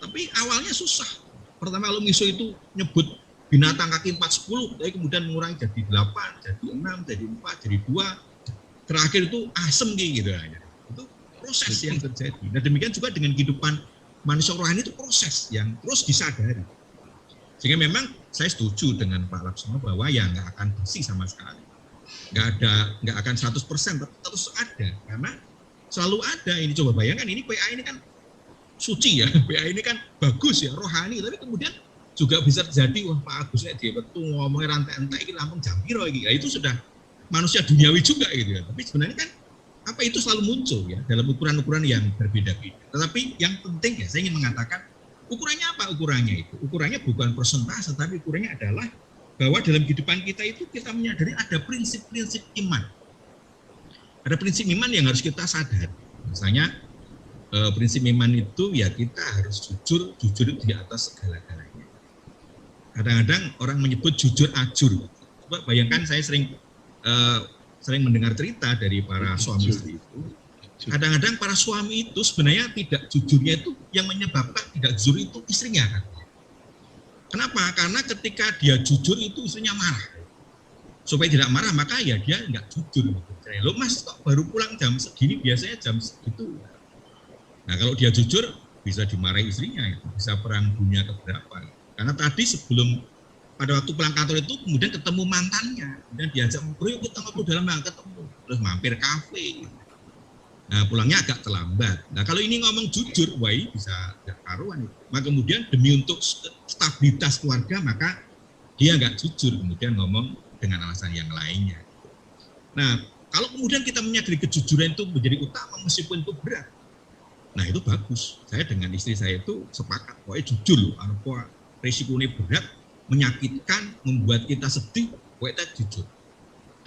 Tapi awalnya susah. Pertama kalau misuh itu nyebut binatang kaki 4, 10, tapi kemudian mengurangi jadi 8, jadi 6, jadi 4, jadi 2. Terakhir itu asem gitu aja. Itu proses yang terjadi. Nah demikian juga dengan kehidupan manusia rohani itu proses yang terus disadari. Sehingga memang saya setuju dengan Pak Laksono bahwa ya nggak akan bersih sama sekali. Nggak akan 100%, tapi terus ada. Karena selalu ada. Ini coba bayangkan, ini PA ini kan suci ya. PA ini kan bagus ya, rohani. Tapi kemudian juga bisa terjadi, wah Pak Agus dia betul ngomongnya rantai-rantai ini langsung jampiro ini. Nah, itu sudah manusia duniawi juga gitu ya. Tapi sebenarnya kan itu selalu muncul ya dalam ukuran-ukuran yang berbeda-beda. Tetapi yang penting ya saya ingin mengatakan ukurannya apa ukurannya itu? Ukurannya bukan persentase, tapi ukurannya adalah bahwa dalam kehidupan kita itu kita menyadari ada prinsip-prinsip iman. Ada prinsip iman yang harus kita sadari. Misalnya prinsip iman itu ya kita harus jujur itu di atas segala-galanya. Kadang-kadang orang menyebut jujur ajur. Coba bayangkan, saya sering mendengar cerita dari para suami istri itu. Kadang-kadang para suami itu sebenarnya tidak jujurnya itu yang menyebabkan tidak jujur itu istrinya kan. Kenapa? Karena ketika dia jujur itu istrinya marah. Supaya tidak marah maka ya dia nggak jujur. Lo mas kok baru pulang jam segini, biasanya jam segitu. Nah kalau dia jujur bisa dimarahi istrinya, bisa perang dunia keberapa. Karena tadi sebelum pada waktu pulang kantor itu kemudian ketemu mantannya, kemudian diajak ngobrol, yuk kita ngobrol dalam ketemu, terus mampir kafe. Nah pulangnya agak terlambat. Nah kalau ini ngomong jujur, wah ini bisa nggak karuan. Maka kemudian demi untuk stabilitas keluarga maka dia nggak jujur, kemudian ngomong dengan alasan yang lainnya. Nah kalau kemudian kita menyadari kejujuran itu menjadi utama meskipun itu berat, nah itu bagus. Saya dengan istri saya itu sepakat, pokoknya jujur loh, apa resikonya berat, menyakitkan, membuat kita sedih, pokoknya kita jujur.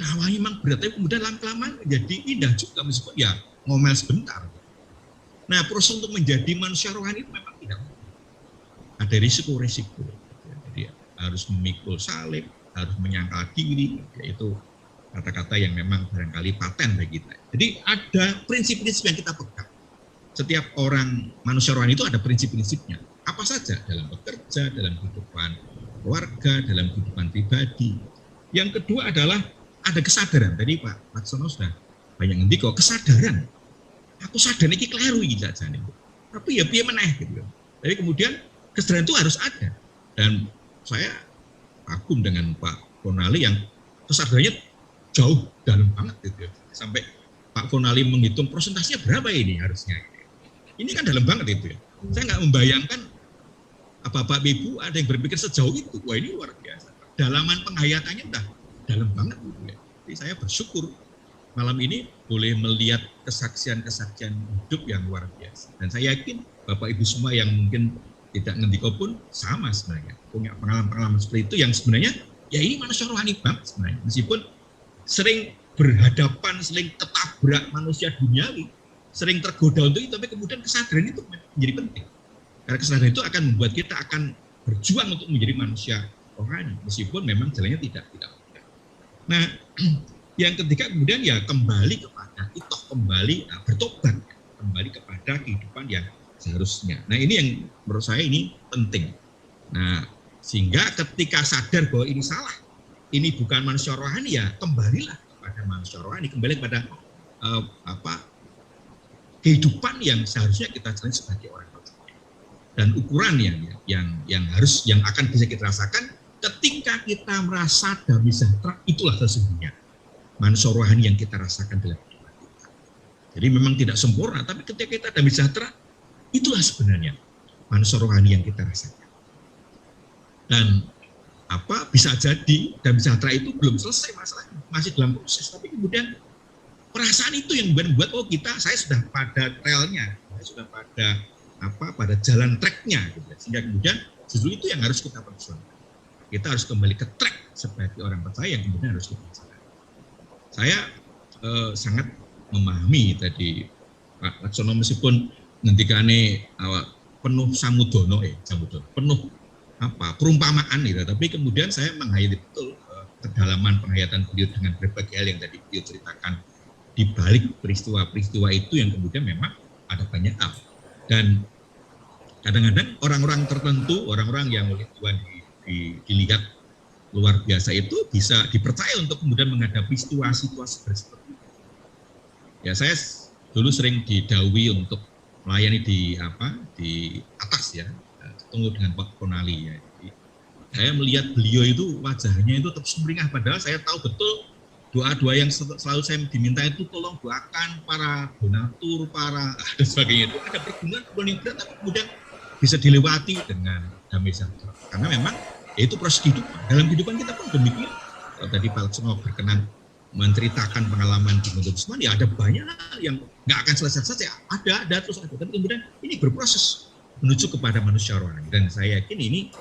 Nah memang berat, tapi kemudian lama-lama jadi indah juga meskipun ya ngomel sebentar. Nah proses untuk menjadi manusia rohani itu memang tidak mudah. Ada risiko-risiko. Jadi harus memikul salib, harus menyangkal diri, yaitu kata-kata yang memang barangkali paten bagi kita. Jadi ada prinsip-prinsip yang kita pegang. Setiap orang manusia rohani itu ada prinsip-prinsipnya. Apa saja dalam bekerja, dalam kehidupan keluarga, dalam kehidupan pribadi. Yang kedua adalah ada kesadaran. Tadi Pak Laksono sudah banyak ngendi kok kesadaran. Aku sadar ini keliru iki jajane. Tapi ya piye meneh gitu. Jadi kemudian kesadaran itu harus ada. Dan saya kagum dengan Pak Fonali yang kesadarannya jauh dalam banget gitu. Sampai Pak Fonali menghitung persentasenya berapa ini harusnya. Ini kan dalam banget itu ya. Saya nggak membayangkan Bapak Ibu ada yang berpikir sejauh itu. Wah ini luar biasa. Dalaman penghayatannya udah dalam banget gitu ya. Jadi saya bersyukur malam ini boleh melihat kesaksian-kesaksian hidup yang luar biasa. Dan saya yakin Bapak Ibu semua yang mungkin tidak ngendiko pun sama sebenarnya. Punya pengalaman-pengalaman seperti itu yang sebenarnya ya ini manusia rohani banget sebenarnya. Meskipun sering berhadapan, sering ketabrak manusia duniawi, sering tergoda untuk itu, tapi kemudian kesadaran itu menjadi penting. Karena kesadaran itu akan membuat kita akan berjuang untuk menjadi manusia rohani, meskipun memang jalannya tidak mudah. Nah, yang ketiga kemudian ya kembali kepada itu, kembali bertobat, kembali kepada kehidupan yang seharusnya. Nah ini yang menurut saya ini penting. Nah sehingga ketika sadar bahwa ini salah, ini bukan manusia rohani, ya kembalilah kepada manusia rohani, kembali kepada kehidupan yang seharusnya kita jalani sebagai orang percaya. Dan ukuran yang akan bisa kita rasakan ketika kita merasa damai sejahtera, itulah sesungguhnya manusia rohani yang kita rasakan dalam kehidupan kita. Jadi memang tidak sempurna, tapi ketika kita damai sejahtera, itulah sebenarnya manusia rohani yang kita rasakan. Dan bisa jadi damai sejahtera itu belum selesai masalahnya, masih dalam proses, tapi kemudian perasaan itu yang membuat saya sudah pada relnya, saya sudah pada jalan tracknya, gitu. Sehingga kemudian justru itu yang harus kita perjuangkan. Kita harus kembali ke track sebagai orang percaya yang kemudian harus kita jalan. Saya sangat memahami tadi Pak Laksono meskipun ngendikane penuh samudono, penuh perumpamaan gitu, tapi kemudian saya menghayati betul kedalaman penghayatan beliau dengan berbagai hal yang tadi beliau ceritakan di balik peristiwa-peristiwa itu yang kemudian memang ada banyak hal. Dan kadang-kadang orang-orang tertentu, orang-orang yang oleh Tuhan dilihat luar biasa itu bisa dipercaya untuk kemudian menghadapi situasi-situasi seperti itu. Ya saya dulu sering didhawuhi untuk melayani di atas ya, ketemu dengan Pak Fonali ya. Jadi, saya melihat beliau itu wajahnya itu tetap sumringah, padahal saya tahu betul doa-doa yang selalu saya diminta itu tolong doakan para donatur, dan sebagainya. Itu ada pergumulan yang berat, tapi kemudian bisa dilewati dengan damai sejahtera. Karena memang itu proses kehidupan. Dalam kehidupan kita pun demikian. Kalau tadi Pak Laksono berkenan menceritakan pengalaman di Ombudsman, ya ada banyak yang nggak akan selesai saja. Ada terus ada. Tapi kemudian ini berproses menuju kepada manusia rohani. Dan saya yakin ini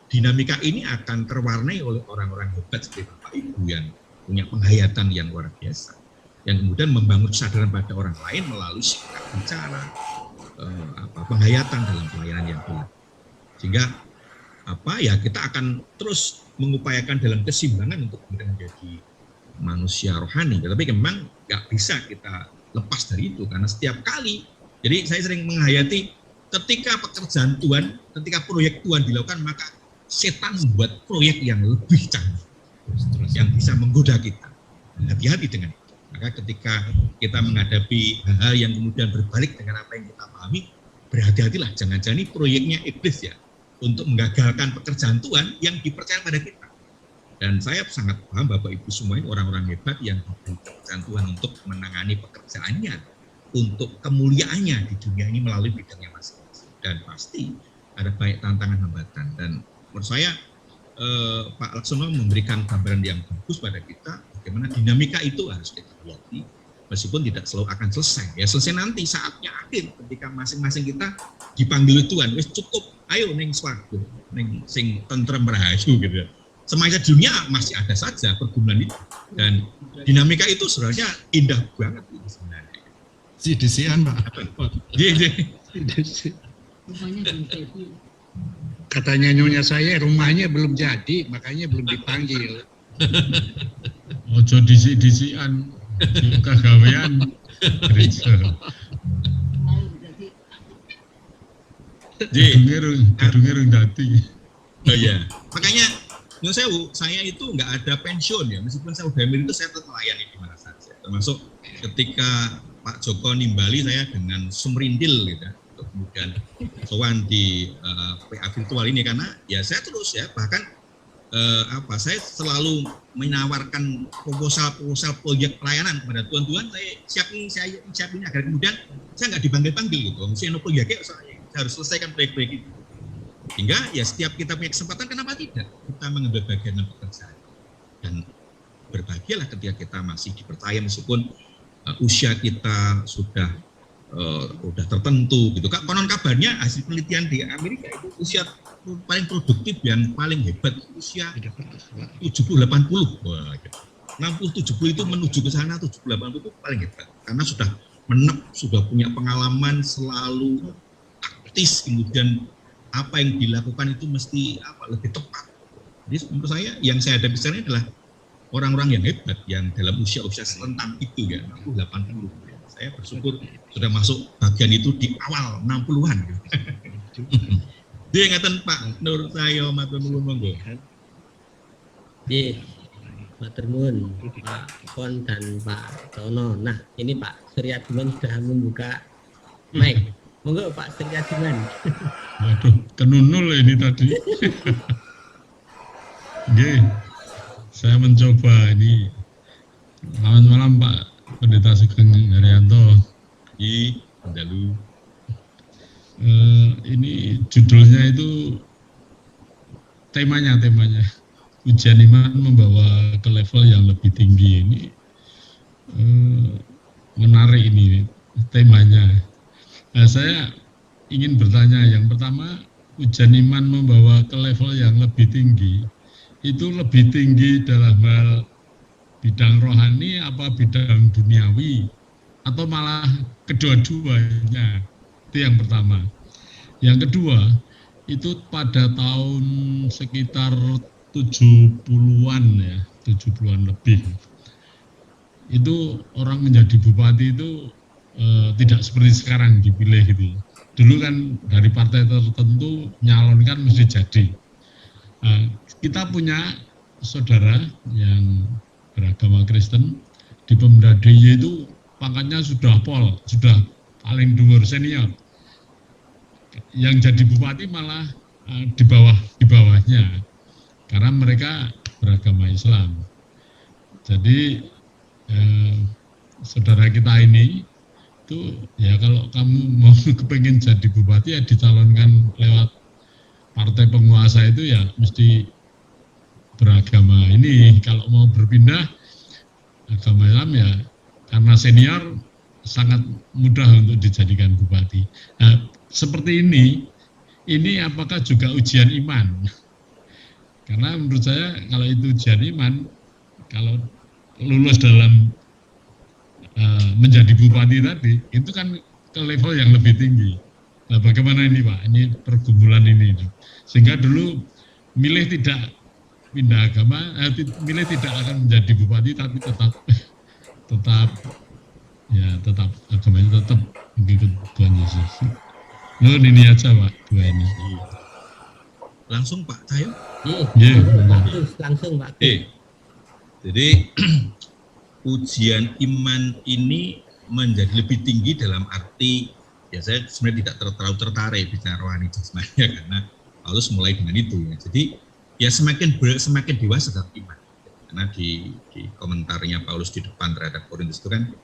dinamika ini akan terwarnai oleh orang-orang hebat seperti Bapak Ibu yang punya penghayatan yang luar biasa. yang kemudian membangun kesadaran pada orang lain melalui sikap bicara, penghayatan dalam pelayanan yang benar. Sehingga ya kita akan terus mengupayakan dalam keseimbangan untuk kemudian menjadi manusia rohani. Tetapi memang nggak bisa kita lepas dari itu karena setiap kali. Jadi saya sering menghayati ketika pekerjaan Tuhan, ketika proyek Tuhan dilakukan, maka setan membuat proyek yang lebih canggih, yang bisa menggoda kita. Hati-hati dengan itu. Maka ketika kita menghadapi hal-hal yang kemudian berbalik dengan apa yang kita pahami, berhati-hatilah, jangan-jangan ini proyeknya iblis ya, untuk menggagalkan pekerjaan Tuhan yang dipercaya pada kita. Dan saya sangat paham Bapak Ibu semua ini orang-orang hebat yang diberi kepercayaan Tuhan untuk menangani pekerjaannya, untuk kemuliaannya di dunia ini melalui bidangnya masing-masing. Dan pasti ada banyak tantangan hambatan. Dan menurut saya Pak Laksono memberikan gambaran yang bagus pada kita, bagaimana dinamika itu harus kita lihat, meskipun tidak selalu akan selesai. Ya selesai nanti saatnya akhir ketika masing-masing kita dipanggil Tuhan, wis cukup, ayo ning swarga, ning sing tentrem rahayu gitu. Semasa dunia masih ada saja pergumulan itu, dan dinamika itu sebenarnya indah banget itu sebenarnya. Disian Pak. Katanya nyonya saya rumahnya belum jadi, makanya belum dipanggil. Ojo disik-disikan, kagawean gereja. Gedungnya rung dadi. Oh iya, makanya menurut saya itu nggak ada pensiun ya, meskipun saya udah itu saya tetap melayani di mana saja. Termasuk ketika Pak Joko nimbali saya dengan sumrintil gitu, untuk kemudian sowan di PA virtual ini, karena ya saya terus ya bahkan saya selalu menawarkan proposal proyek pelayanan kepada Tuhan, saya siapin agar kemudian saya nggak dipanggil-panggil gitu. Misalnya proyeknya saya harus selesaikan proyek-proyek itu. Sehingga ya setiap kita punya kesempatan, kenapa tidak kita mengambil bagian dalam pekerjaan, dan berbahagialah ketika kita masih dipercaya meskipun usia kita sudah tertentu gitu. Konon kabarnya hasil penelitian di Amerika itu usia paling produktif yang paling hebat usia 70-80. Wah, 60-70 itu menuju ke sana, 70-80 itu paling hebat karena sudah sudah punya pengalaman, selalu aktif, kemudian apa yang dilakukan itu mesti lebih tepat. Jadi menurut saya yang saya hadapi sekarang adalah orang-orang yang hebat yang dalam usia-usia serentak itu ya, 80. Saya bersyukur sudah masuk bagian itu di awal 60-an. Dia ngatakan Pak Nur saya matur nuwun monggo. Nggih. Matur nuwun Pak Pon dan Pak Tono. Nah, ini Pak Suryadiman sudah membuka mic. Monggo Pak Suryadiman. Waduh, kenunul ini tadi. Nggih. Saya mencoba ini. Selamat malam Pak Pendeta Sugeng Haryanto. Iya, dalu. Ini judulnya itu temanya ujian iman membawa ke level yang lebih tinggi. Ini menarik ini temanya. Nah, saya ingin bertanya, yang pertama, ujian iman membawa ke level yang lebih tinggi, itu lebih tinggi dalam hal bidang rohani apa bidang duniawi, atau malah kedua-duanya? Itu yang pertama. Yang kedua, itu pada tahun sekitar 70-an ya, 70-an lebih. Itu orang menjadi bupati itu tidak seperti sekarang dipilih gitu. Dulu kan dari partai tertentu nyalonkan mesti jadi. Kita punya saudara yang beragama Kristen di Pemda DIY itu pangkatnya sudah paling dhuwur senior. Yang jadi bupati malah di bawahnya karena mereka beragama Islam. Jadi saudara kita ini itu ya kalau kamu mau kepengen jadi bupati ya dicalonkan lewat partai penguasa itu ya mesti beragama ini. Kalau mau berpindah agama Islam ya karena senior sangat mudah untuk dijadikan bupati. Nah, seperti ini apakah juga ujian iman? Karena menurut saya kalau itu ujian iman, kalau lulus dalam menjadi bupati tadi, itu kan ke level yang lebih tinggi. Nah, bagaimana ini Pak? Ini pergumulan ini. Sehingga dulu milih tidak pindah agama, milih tidak akan menjadi bupati, tapi tetap agamanya tetap mengikut Tuhan Yesus. Nuhun ini aja Pak, dua ini. Langsung Pak Cahyo. Iya. Langsung Pak. Jadi ujian iman ini menjadi lebih tinggi dalam arti ya saya sebenarnya tidak terlalu tertarik bicara rohani jasmani karena Paulus mulai dengan itu ya. Jadi ya semakin dewasa dalam iman. Karena di komentarnya Paulus di depan terhadap Korintus itu kan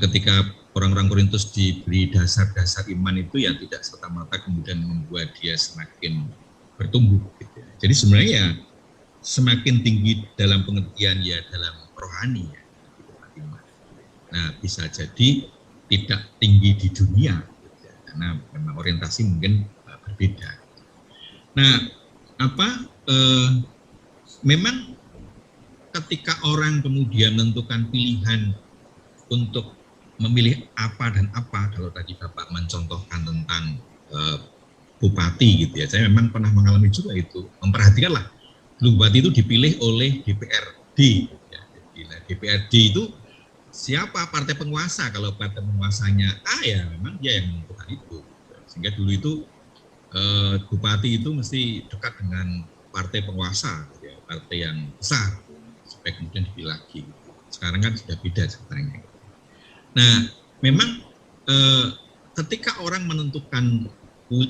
ketika orang-orang Korintus diberi dasar-dasar iman itu ya tidak serta-merta kemudian membuat dia semakin bertumbuh gitu ya. Jadi sebenarnya ya semakin tinggi dalam pengertian ya dalam rohani ya. Nah bisa jadi tidak tinggi di dunia gitu ya, karena memang orientasi mungkin berbeda. Nah memang ketika orang kemudian menentukan pilihan untuk memilih apa dan apa, kalau tadi Bapak mencontohkan tentang bupati gitu ya, saya memang pernah mengalami juga itu, memperhatikanlah bupati itu dipilih oleh DPRD ya. DPRD itu siapa partai penguasa, kalau partai penguasanya ya memang dia yang menentukan itu, sehingga dulu itu bupati itu mesti dekat dengan partai penguasa ya, partai yang besar supaya kemudian dipilih lagi. Sekarang kan sudah beda ceritanya. Nah memang ketika orang menentukan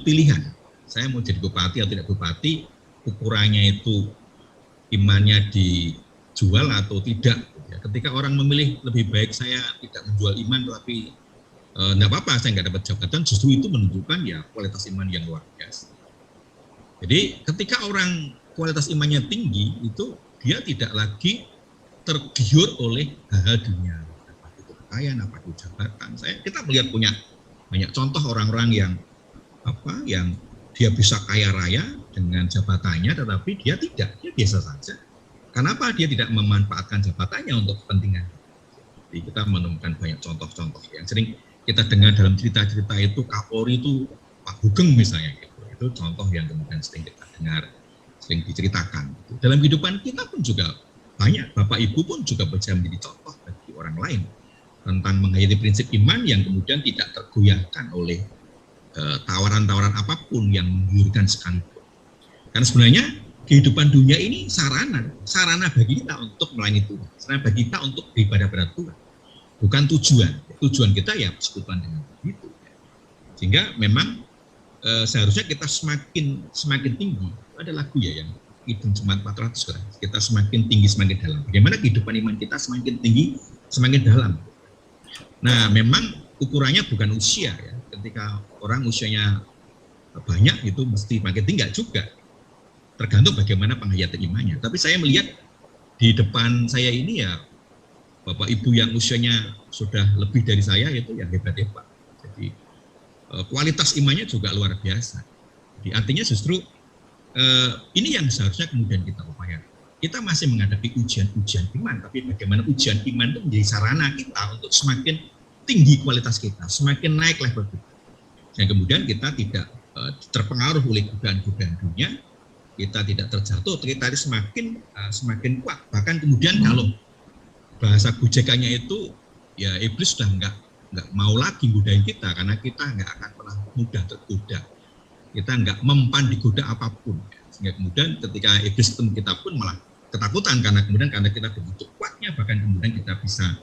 pilihan saya mau jadi bupati atau tidak bupati, ukurannya itu imannya dijual atau tidak. Ketika orang memilih lebih baik saya tidak menjual iman tapi enggak apa-apa saya nggak dapat jabatan, justru itu menunjukkan ya kualitas iman yang luar biasa. Jadi ketika orang kualitas imannya tinggi itu dia tidak lagi tergiur oleh hal-hal dunia, apa itu kekayaan, apa itu jabatan. Kita melihat punya banyak contoh orang-orang yang dia bisa kaya raya dengan jabatannya, tetapi dia tidak, dia biasa saja. Kenapa dia tidak memanfaatkan jabatannya untuk kepentingan? Jadi kita menemukan banyak contoh-contoh yang sering kita dengar dalam cerita-cerita itu, Kapolri itu Pak Hugeng misalnya gitu. Itu contoh yang kemudian sering kita dengar, sering diceritakan. Dalam kehidupan kita pun juga banyak, Bapak Ibu pun juga bisa menjadi contoh bagi orang lain tentang menghayati prinsip iman yang kemudian tidak tergoyahkan oleh tawaran-tawaran apapun yang menggiurkan sekalipun. Karena sebenarnya kehidupan dunia ini sarana bagi kita untuk melayani Tuhan, sarana bagi kita untuk beribadah pada Tuhan, bukan tujuan. Tujuan kita ya persekutuan dengan itu. Sehingga memang seharusnya kita semakin tinggi. Ada lagu ya yang Kidung Jemaat 400 kan. Kita semakin tinggi semakin dalam. Bagaimana kehidupan iman kita semakin tinggi semakin dalam. Nah, memang ukurannya bukan usia ya. Ketika orang usianya banyak itu mesti makin tinggi juga. Tergantung bagaimana penghayatan imannya. Tapi saya melihat di depan saya ini ya Bapak Ibu yang usianya sudah lebih dari saya itu yang hebat-hebat. Jadi kualitas imannya juga luar biasa. Jadi artinya justru ini yang seharusnya kemudian kita upayakan. Kita masih menghadapi ujian-ujian iman, tapi bagaimana ujian iman itu menjadi sarana kita untuk semakin tinggi kualitas kita, semakin naik level kita. Dan kemudian kita tidak terpengaruh oleh godaan-godaan dunia, kita tidak terjatuh, kita semakin kuat. Bahkan kemudian kalau bahasa gojekannya itu ya iblis sudah nggak mau lagi godain kita, karena kita nggak akan pernah mudah tergoda, kita nggak mempan digoda apapun. Sehingga kemudian ketika iblis ketemu kita pun malah ketakutan karena kita begitu kuatnya, bahkan kemudian kita bisa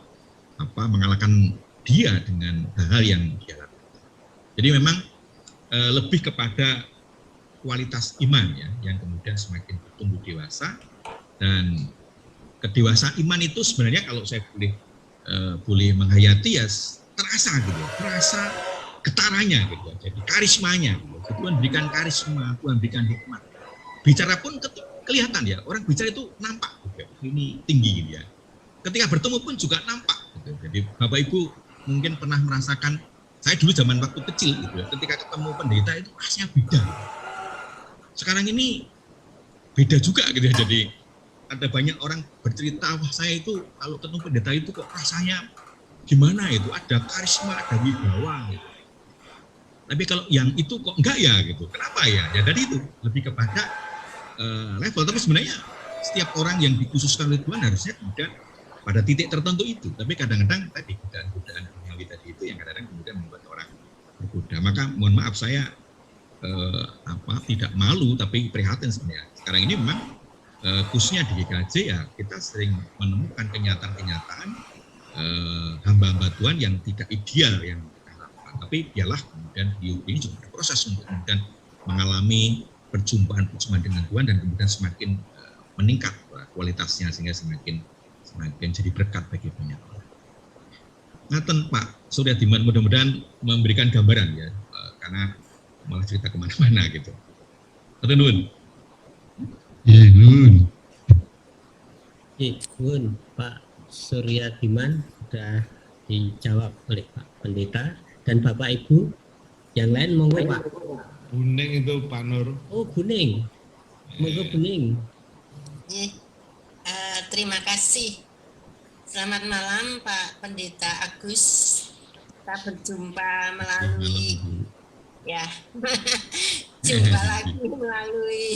mengalahkan dia dengan hal yang dia lakukan. Jadi memang lebih kepada kualitas iman ya yang kemudian semakin bertumbuh dewasa, dan kedewasaan iman itu sebenarnya kalau saya boleh menghayati ya terasa gitu, terasa getarannya gitu, jadi karismanya gitu. Tuhan berikan karisma, Tuhan berikan hikmat. Bicara pun kelihatan ya, orang bicara itu nampak gitu, ini tinggi gitu ya. Ketika bertemu pun juga nampak gitu. Jadi Bapak Ibu mungkin pernah merasakan, saya dulu zaman waktu kecil gitu ya, ketika ketemu pendeta itu rasanya beda gitu. Sekarang ini beda juga gitu ya. Jadi ada banyak orang bercerita, wah saya itu kalau ketemu pendeta itu kok rasanya gimana itu, ada karisma, ada wibawa gitu. Tapi kalau yang itu kok enggak ya gitu, kenapa ya? Ya dari itu lebih kepada level. Tapi sebenarnya setiap orang yang dikhususkan oleh Tuhan harusnya kemudian pada titik tertentu itu. Tapi kadang-kadang tadi godaan-godaan duniawi tadi itu yang kadang-kadang kemudian membuat orang bergoda. Maka mohon maaf saya tidak malu tapi prihatin sebenarnya. Sekarang ini memang khususnya di GKJ ya kita sering menemukan kenyataan-kenyataan hamba-hamba Tuhan yang tidak ideal yang kita harapkan. Tapi biarlah kemudian hidup ini juga berproses untuk kemudian mengalami perjumpaan dengan Tuhan dan kemudian semakin meningkat kualitasnya sehingga semakin jadi berkat bagi banyak orang. Ngaten Pak Suryadiman, mudah-mudahan memberikan gambaran ya, karena malah cerita kemana-mana gitu. Ngaten nuwun. Nun, Pak Suryadiman sudah dijawab oleh Pak Pendeta dan Bapak Ibu yang lain monggo Pak. Kuning itu Pak Nur. Oh kuning, monggo kuning. Terima kasih. Selamat malam Pak Pendeta Agus. Kita berjumpa melalui jumpa lagi melalui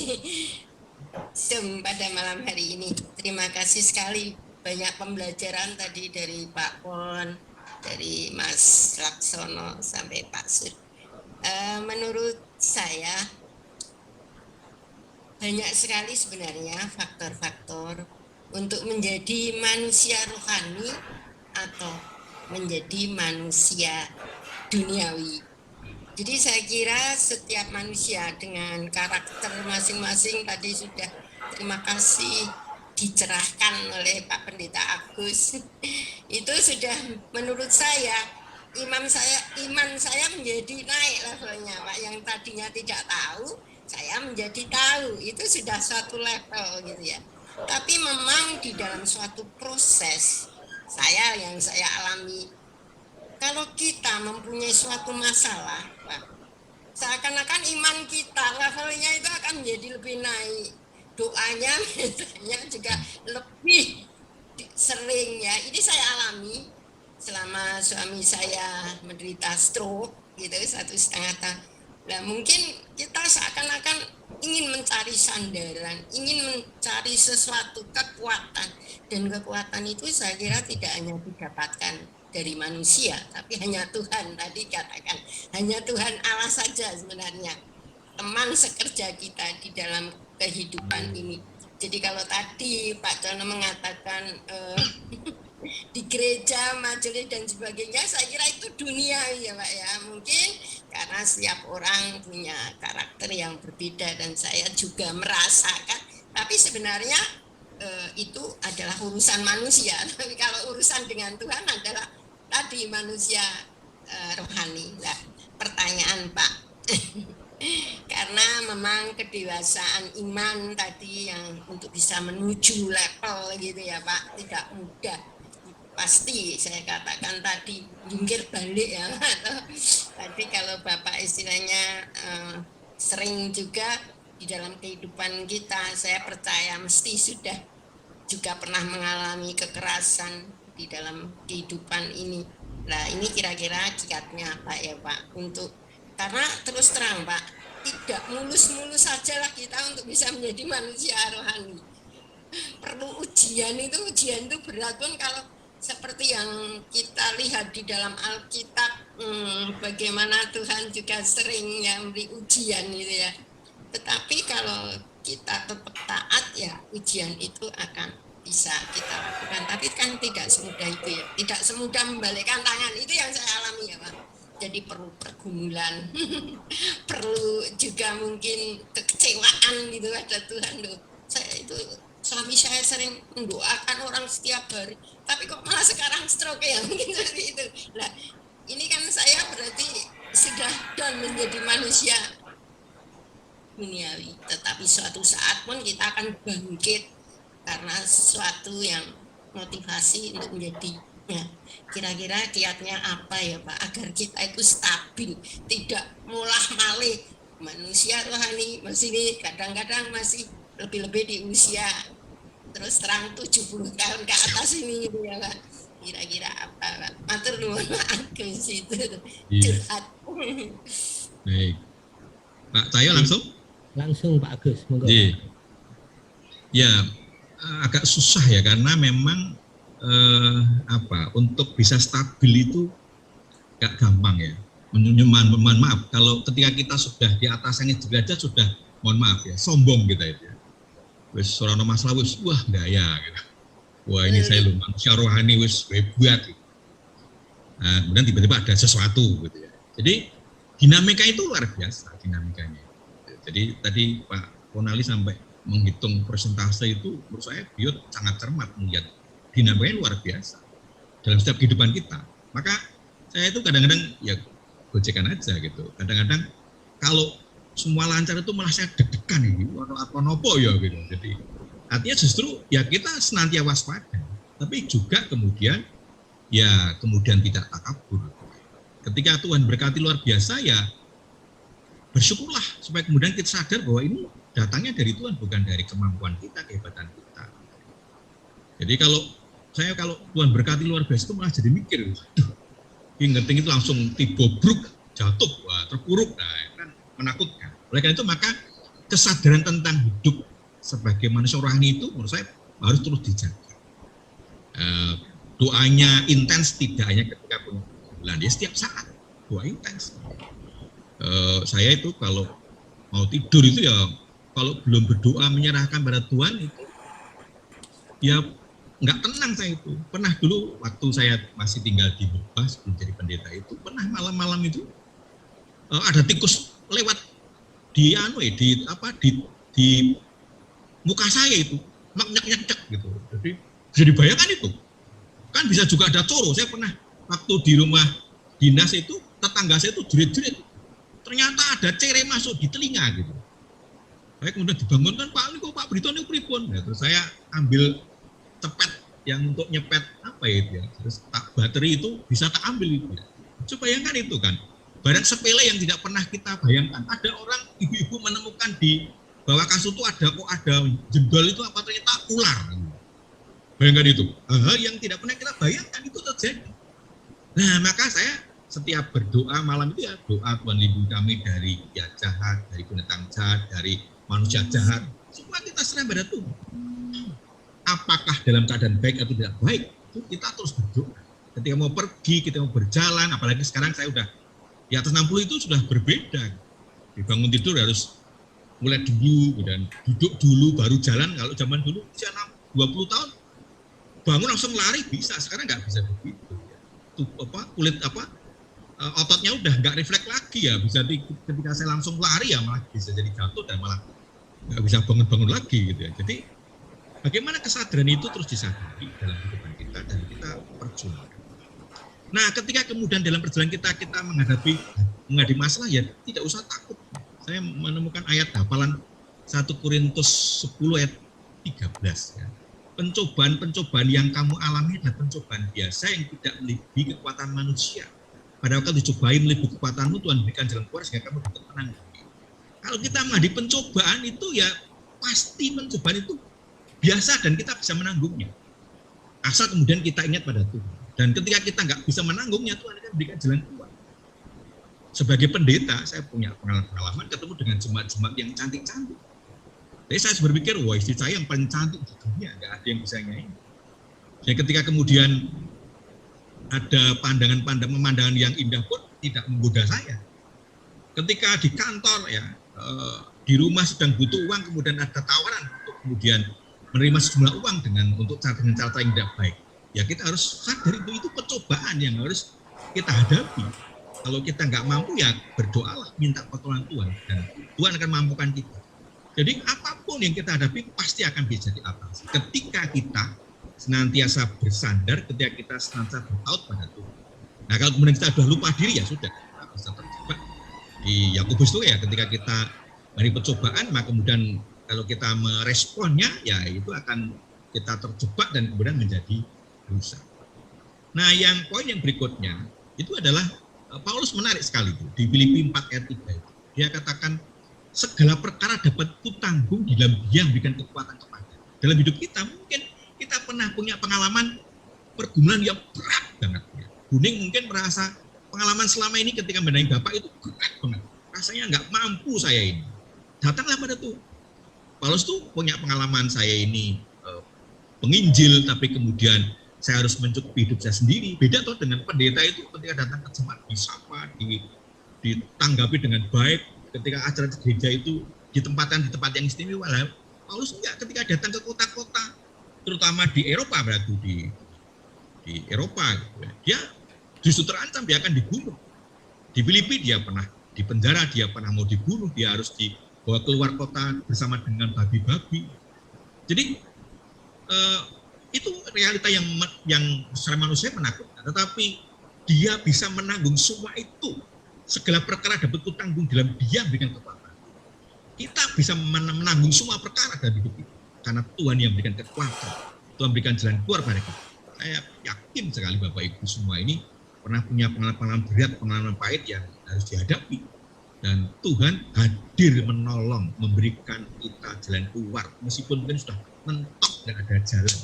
Zoom pada malam hari ini. Terima kasih sekali, banyak pembelajaran tadi dari Pak Pon, dari Mas Laksono sampai Pak Sud. Menurut saya banyak sekali sebenarnya faktor-faktor untuk menjadi manusia rohani atau menjadi manusia duniawi. Jadi saya kira setiap manusia dengan karakter masing-masing tadi sudah terima kasih dicerahkan oleh Pak Pendeta Agus. Itu sudah menurut saya iman saya menjadi naik levelnya Pak, yang tadinya tidak tahu saya menjadi tahu, itu sudah suatu level gitu ya. Tapi memang di dalam suatu proses yang saya alami, kalau kita mempunyai suatu masalah Pak, seakan-akan iman kita levelnya itu akan menjadi lebih naik, doanya misalnya juga lebih sering ya. Ini saya alami selama suami saya menderita stroke gitu 1,5 tahun. Nah mungkin kita seakan-akan ingin mencari sandaran, ingin mencari sesuatu kekuatan, dan kekuatan itu saya kira tidak hanya didapatkan dari manusia, tapi hanya Tuhan. Tadi katakan hanya Tuhan Allah saja sebenarnya teman sekerja kita di dalam kehidupan ini. Jadi kalau tadi Pak Jono mengatakan di gereja, majelis dan sebagainya, saya kira itu dunia ya Pak ya. Mungkin karena setiap orang punya karakter yang berbeda dan saya juga merasakan. Tapi sebenarnya itu adalah urusan manusia. Tapi kalau urusan dengan Tuhan adalah tadi manusia rohani. Nah, pertanyaan Pak, karena memang kedewasaan iman tadi yang untuk bisa menuju level gitu ya Pak tidak mudah. Pasti saya katakan tadi jungkir balik ya. Tadi kalau Bapak istilahnya sering juga di dalam kehidupan kita, saya percaya mesti sudah juga pernah mengalami kekerasan di dalam kehidupan ini. Nah ini kira-kira kiatnya apa ya Pak? Karena terus terang Pak, tidak mulus-mulus sajalah kita untuk bisa menjadi manusia rohani. Perlu ujian itu berat pun kalau seperti yang kita lihat di dalam Alkitab, bagaimana Tuhan juga sering memberi ujian gitu ya. Tetapi kalau kita tetap taat ya ujian itu akan bisa kita lakukan. Tapi kan tidak semudah itu ya, tidak semudah membalikkan tangan. Itu yang saya alami ya Pak. Jadi perlu pergumulan, perlu juga mungkin kekecewaan gitu ada Tuhan loh. Suami saya sering mendoakan orang setiap hari, tapi kok malah sekarang stroke ya, mungkin seperti itu. Nah, ini kan saya berarti sudah down menjadi manusia duniawi, tetapi suatu saat pun kita akan bangkit karena sesuatu yang motivasi untuk menjadi. Ya, kira-kira kiatnya apa ya Pak agar kita itu stabil, tidak mulah malih. Manusia rohani masih kadang-kadang masih lebih-lebih di usia terus terang 70 tahun ke atas ini gitu ya Pak. kira-kira apa? Matur nuwun Agus itu Iya. curhat. Baik. Pak Cahyo langsung? Langsung Pak Agus, monggo. Iya. Ya, agak susah ya karena memang untuk bisa stabil itu gak gampang ya. Mohon maaf kalau ketika kita sudah di atas langit derajat sudah mohon maaf ya sombong kita itu ya. Wis ora ono masalah wis wah gaya gitu. Wah ini saya lu manusia rohani wis hebat gitu. Nah, kemudian tiba-tiba ada sesuatu gitu ya. Jadi dinamika itu luar biasa dinamikanya. Jadi tadi Pak Ponali sampai menghitung persentase itu menurut saya beliau sangat cermat melihat dinamikanya luar biasa dalam setiap kehidupan kita. Maka saya itu kadang-kadang ya gojekan aja gitu. Kadang-kadang kalau semua lancar itu malah saya deg-degan ini, apa nopo ya gitu. Jadi artinya justru ya kita senantiasa waspada, tapi juga kemudian tidak takabur. Ketika Tuhan berkati luar biasa ya bersyukurlah supaya kemudian kita sadar bahwa ini datangnya dari Tuhan bukan dari kemampuan kita, kehebatan kita. Jadi kalau Tuhan berkati luar biasa itu malah jadi mikir, waduh, ini ngerti itu langsung tibobruk, jatuh, wah, terpuruk, nah kan menakutkan. Oleh karena itu maka kesadaran tentang hidup sebagai manusia rohani itu menurut saya harus terus dijaga. Doanya intens tidak hanya ketika bulan, dia setiap saat doa intens. Saya itu kalau mau tidur itu ya kalau belum berdoa menyerahkan pada Tuhan itu ya nggak tenang saya itu. Pernah dulu waktu saya masih tinggal di Bubah sebelum jadi pendeta itu pernah malam-malam itu ada tikus lewat di muka saya itu nyek gitu. Jadi bisa dibayangkan itu. Kan bisa juga ada coro. Saya pernah waktu di rumah dinas itu tetangga saya itu jerit-jerit. Ternyata ada cere masuk di telinga gitu. Saya kemudian dibangunkan, Pak, ini kok Pak Brito ini pripun? Nah, terus saya ambil cepet yang untuk nyepet apa itu ya. Terus baterai itu bisa tak ambil itu ya. Coba bayangkan itu kan. Barang sepele yang tidak pernah kita bayangkan. Ada orang ibu-ibu menemukan di bawah kasur itu ada jendol itu apa ternyata ular. Bayangkan itu. Hal yang tidak pernah kita bayangkan itu terjadi. Nah, maka saya setiap berdoa malam itu ya doa Tuhan lindungi kami dari ya jahat, dari binatang jahat, dari manusia jahat. Semua kita serah pada Tuhan. Apakah dalam keadaan baik atau tidak baik, itu kita terus berdoa. Ketika mau pergi, kita mau berjalan, apalagi sekarang saya udah di atas 60 itu sudah berbeda. Dibangun tidur harus mulai dulu, dan duduk dulu, baru jalan. Kalau zaman dulu usia 20 tahun, bangun langsung lari bisa. Sekarang nggak bisa begitu. Itu kulit ototnya udah nggak refleks lagi ya. Bisa ketika saya langsung lari ya malah bisa jadi jatuh dan malah nggak bisa bangun-bangun lagi gitu ya. Jadi bagaimana kesadaran itu terus disadari dalam kehidupan kita dan kita perjuangkan. Nah, ketika kemudian dalam perjalanan kita menghadapi masalah ya tidak usah takut. Saya menemukan ayat hafalan 1 Korintus 10 ayat 13 ya. Pencobaan-pencobaan yang kamu alami adalah pencobaan biasa yang tidak melebihi kekuatan manusia. Pada waktu dicobai melebihi kekuatanmu, Tuhan berikan jalan keluar sehingga kamu dapat menang. Kalau kita menghadapi pencobaan itu ya pasti pencobaan itu biasa dan kita bisa menanggungnya. Asal kemudian kita ingat pada Tuhan. Dan ketika kita nggak bisa menanggungnya, Tuhan akan berikan jalan keluar. Sebagai pendeta, saya punya pengalaman ketemu dengan jemaat-jemaat yang cantik-cantik. Jadi saya berpikir, wah istri saya yang paling cantik di dunia, nggak ada yang bisa nyanyi. Jadi ketika kemudian ada pemandangan yang indah pun tidak menggoda saya. Ketika di kantor ya, di rumah sedang butuh uang, kemudian ada tawaran untuk kemudian menerima sejumlah uang dengan cara yang tidak baik. Ya kita harus sadar itu percobaan yang harus kita hadapi. Kalau kita nggak mampu ya berdoalah, minta pertolongan Tuhan dan Tuhan akan mampukan kita. Jadi apapun yang kita hadapi pasti akan bisa diatasi. Ketika kita senantiasa bersandar, ketika kita senantiasa bertaut pada Tuhan. Nah kalau kemudian kita sudah lupa diri ya sudah, kita bisa terjebak. Di Yakobus itu ya ketika kita dari percobaan, maka kemudian kalau kita meresponnya ya itu akan kita terjebak dan kemudian menjadi rusak. Nah yang poin yang berikutnya itu adalah Paulus menarik sekali itu di Filipi 4 ayat 3 itu. Dia katakan segala perkara dapat kutanggung di dalam Dia yang memberikan kekuatan kepada. Dalam hidup kita mungkin kita pernah punya pengalaman pergumulan yang berat banget. Buning mungkin merasa pengalaman selama ini ketika mendampingi Bapak itu berat banget. Rasanya nggak mampu saya ini. Datanglah pada tuh. Paulus tuh punya pengalaman saya ini penginjil, tapi kemudian saya harus mencukupi hidup saya sendiri. Beda tuh dengan pendeta itu ketika datang ke jemaat disapa, ditanggapi dengan baik. Ketika acara gereja itu ditempatkan di tempat yang istimewa. Paulus enggak, ketika datang ke kota-kota, terutama di Eropa, berarti di Eropa, gitu ya, dia justru terancam, dia akan dibunuh. Di Filipi dia pernah dipenjara, dia pernah mau dibunuh, dia harus dibawa keluar kota bersama dengan babi-babi. Jadi itu realita yang secara manusia menakutkan, tetapi dia bisa menanggung semua itu. Segala perkara dapat kutanggung dalam dia berikan kekuatan. Kita bisa menanggung semua perkara dalam hidup kita karena Tuhan yang berikan kekuatan. Tuhan berikan jalan keluar pada kita. Saya yakin sekali Bapak Ibu semua ini pernah punya pengalaman berat, pengalaman pahit yang harus dihadapi. Dan Tuhan hadir menolong, memberikan kita jalan keluar. Meskipun mungkin sudah mentok dan ada jalan,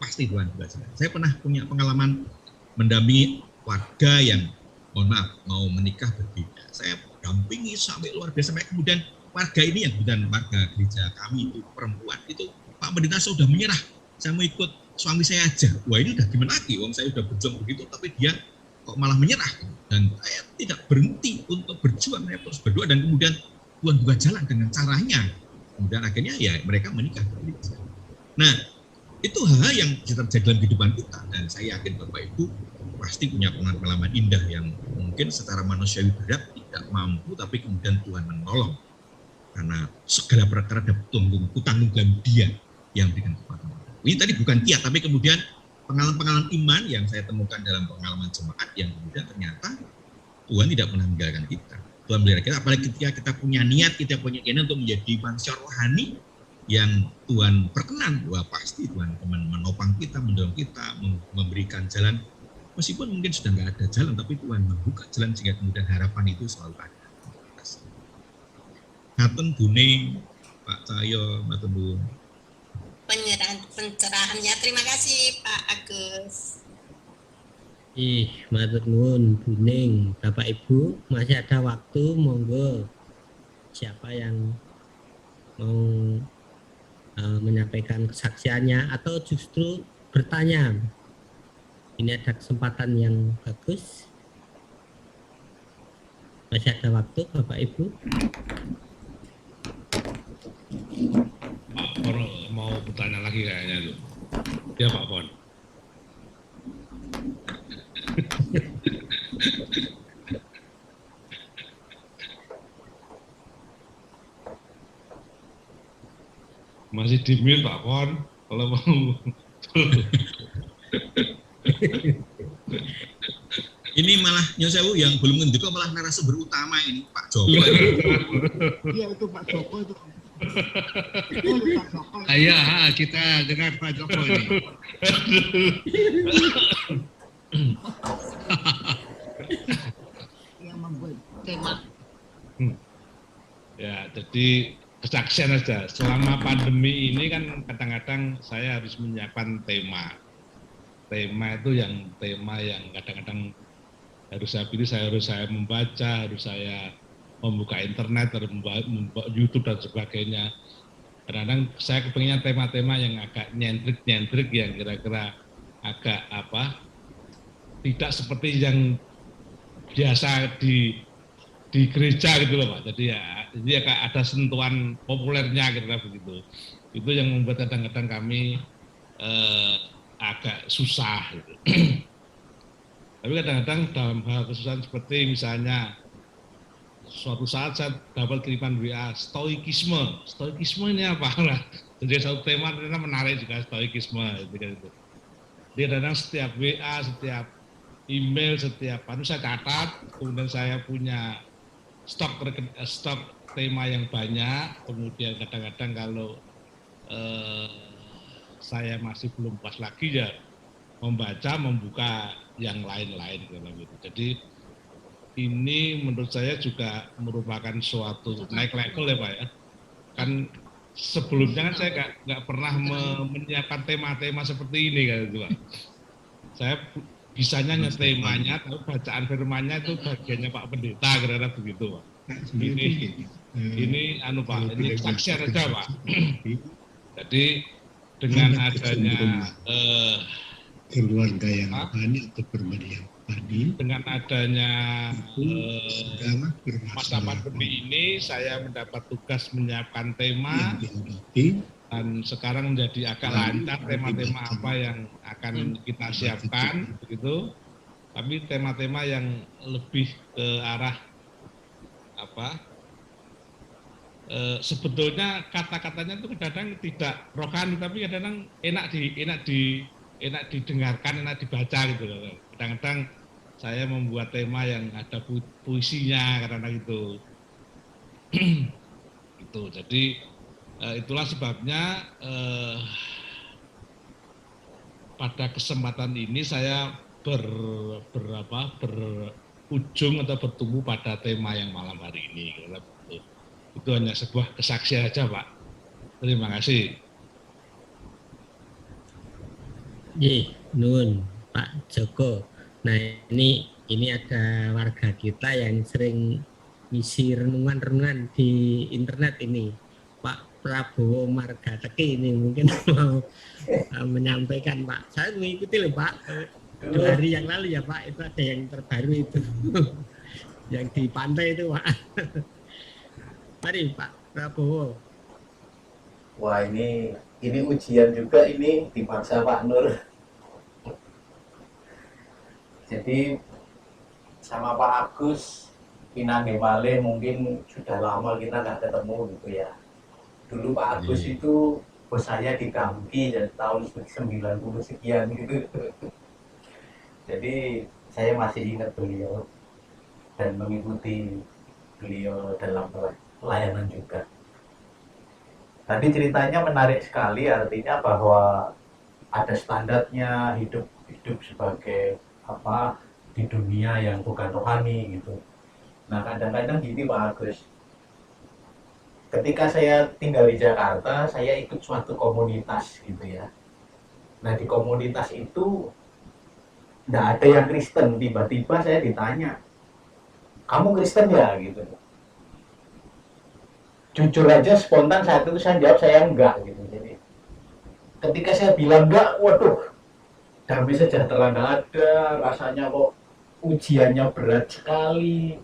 pasti Tuhan juga jalan. Saya pernah punya pengalaman mendampingi warga yang, mohon maaf, mau menikah berbeda. Saya dampingi sampai luar biasa. Sampai kemudian warga ini yang kemudian warga gereja kami itu perempuan itu, Pak Pendeta sudah menyerah, saya mau ikut suami saya aja. Wah, ini udah gimana lagi, wong saya udah berjuang begitu, tapi dia kok malah menyerah. Dan saya tidak berhenti untuk berjuang, saya terus berdoa, dan kemudian Tuhan juga jalan dengan caranya. Kemudian akhirnya ya mereka menikah. Nah, itu hal-hal yang terjadi dalam kehidupan kita, dan saya yakin Bapak Ibu pasti punya pengalaman indah yang mungkin secara manusiawi berat, tidak mampu, tapi kemudian Tuhan menolong. Karena segala perkara dapat kutanggung dalam dia yang berikan kekuatan. Ini tadi bukan kiat, tapi kemudian pengalaman-pengalaman iman yang saya temukan dalam pengalaman jemaat yang kemudian ternyata Tuhan tidak pernah meninggalkan kita. Tuhan melihara kita, apalagi ketika kita punya niat, kita punya keinginan untuk menjadi manusia rohani yang Tuhan perkenan, wah pasti Tuhan menopang kita, mendorong kita, memberikan jalan. Meskipun mungkin sudah nggak ada jalan, tapi Tuhan membuka jalan sehingga kemudian harapan itu selalu ada. Ngaten Buning, Pak Cahyo, Mbak Tembung. Pencerahannya, terima kasih Pak Agus. Matur nuwun Buning. Bapak Ibu, masih ada waktu, monggo siapa yang mau menyampaikan kesaksiannya atau justru bertanya. Ini ada kesempatan yang bagus. Masih ada waktu Bapak Ibu. Pak Pon mau bertanya lagi kayaknya itu. Ya Pak Pon. Masih di mute Pak Pon kalau mau. Ini malah Nyosewu yang belum ngendiko malah narasumber utama ini Pak Joko. Iya itu Pak Joko itu. Iya, kita dengar Pak Joko ini. Yang membuat tema. Ya, jadi kesaksian aja. Selama pandemi ini kan kadang-kadang saya harus menyiapkan tema. Tema itu yang kadang-kadang harus saya pilih, harus saya membaca, harus saya membuka internet, harus membuka YouTube dan sebagainya. Kadang-kadang saya kepengennya tema-tema yang agak nyentrik yang kira-kira agak tidak seperti yang biasa di gereja gitu loh Pak. Jadi ya ada sentuhan populernya kira-kira begitu. Itu yang membuat kadang-kadang kami agak susah gitu. Tapi kadang-kadang dalam hal kesusahan seperti misalnya suatu saat saya dapat kiriman WA stoikisme. Stoikisme ini apa? Nah, jadi satu tema ternyata menarik juga stoikisme gitu. Jadi kadang setiap WA, setiap email, setiap saya catat, kemudian saya punya stok tema yang banyak, kemudian kadang-kadang kalau saya masih belum puas lagi ya membuka yang lain-lain gitu. Jadi ini menurut saya juga merupakan suatu naik level ya Pak ya. Kan sebelumnya kan saya nggak pernah menyiapkan tema-tema seperti ini kan itu Pak. saya bisanya hanya temanya, tapi bacaan firmannya itu bagiannya Pak Pendeta, kira-kira begitu Pak. Ini Pak, ini kesaksian aja Pak. Jadi dengan adanya keluarga yang rohani atau pribadi yang rohani, dengan adanya masa pandemi ini, saya mendapat tugas menyiapkan tema dan sekarang menjadi agak lancar tema-tema apa yang akan kita siapkan begitu. Tapi tema-tema yang lebih ke arah sebetulnya kata-katanya itu kadang tidak rohani, tapi kadang enak didengarkan, enak dibaca gitu. Kadang-kadang saya membuat tema yang ada puisinya karena itu. Itu. Jadi itulah sebabnya pada kesempatan ini saya berujung atau bertumbuh pada tema yang malam hari ini. Itu hanya sebuah kesaksian saja Pak. Terima kasih. Nun Pak Joko. Nah ini ada warga kita yang sering ngisi renungan-renungan di internet ini. Pak Prabowo Margateki ini mungkin mau menyampaikan Pak. Saya mengikuti loh Pak. 2 hari yang lalu ya Pak, itu ada yang terbaru itu. Yang di pantai itu Pak. Mari Pak Prabowo. Wah ini ujian juga ini dipaksa Pak Nur. Jadi sama Pak Agus Pinangge Malih mungkin sudah lama kita nggak ketemu gitu ya. Dulu Pak Agus itu bos saya di Gampi tahun 90 sekian gitu. Jadi saya masih ingat beliau dan mengikuti beliau dalam pelayanan juga. Tadi ceritanya menarik sekali, artinya bahwa ada standarnya hidup sebagai di dunia yang bukan rohani gitu. Nah kadang-kadang gini Pak Agus, ketika saya tinggal di Jakarta, saya ikut suatu komunitas gitu ya. Nah di komunitas itu nggak ada yang Kristen, tiba-tiba saya ditanya, kamu Kristen ya gitu. Jujur aja spontan saat itu saya jawab saya enggak gitu. Jadi ketika saya bilang enggak, waduh, damai sejahtera nggak ada, rasanya kok ujiannya berat sekali.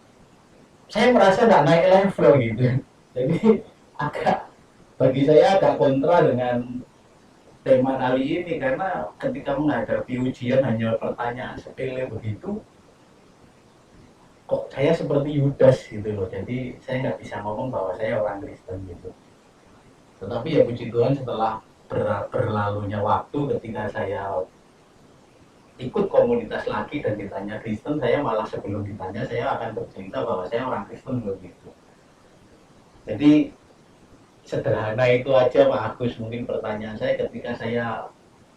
Saya merasa nggak naik level gitu. Jadi bagi saya agak kontra dengan tema kali ini, karena ketika menghadapi ujian hanya pertanyaan sepele begitu, kok saya seperti Yudas gitu loh. Jadi saya nggak bisa ngomong bahwa saya orang Kristen gitu. Tetapi ya puji Tuhan, setelah berlalunya waktu, ketika saya ikut komunitas lagi dan ditanya Kristen, saya malah sebelum ditanya saya akan bercerita bahwa saya orang Kristen begitu. Jadi sederhana itu aja Pak Agus mungkin pertanyaan saya, ketika saya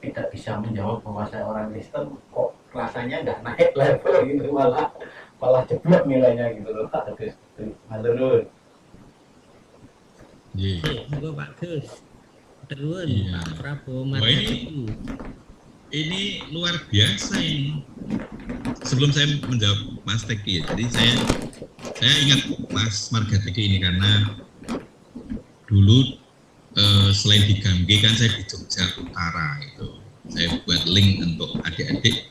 tidak bisa menjawab bahwa saya orang Kristen, kok rasanya nggak naik level gitu, malah jeblok nilainya gitu loh Pak Agus. Matur Monggo Pak Gus. Terus Pak Prabowo Margateki. Ini luar biasa ini. Sebelum saya menjawab Mas Teki, jadi saya ingat Mas Margateki ini karena dulu selain di Gamge kan saya di Jogja Utara itu. Saya buat link untuk adik-adik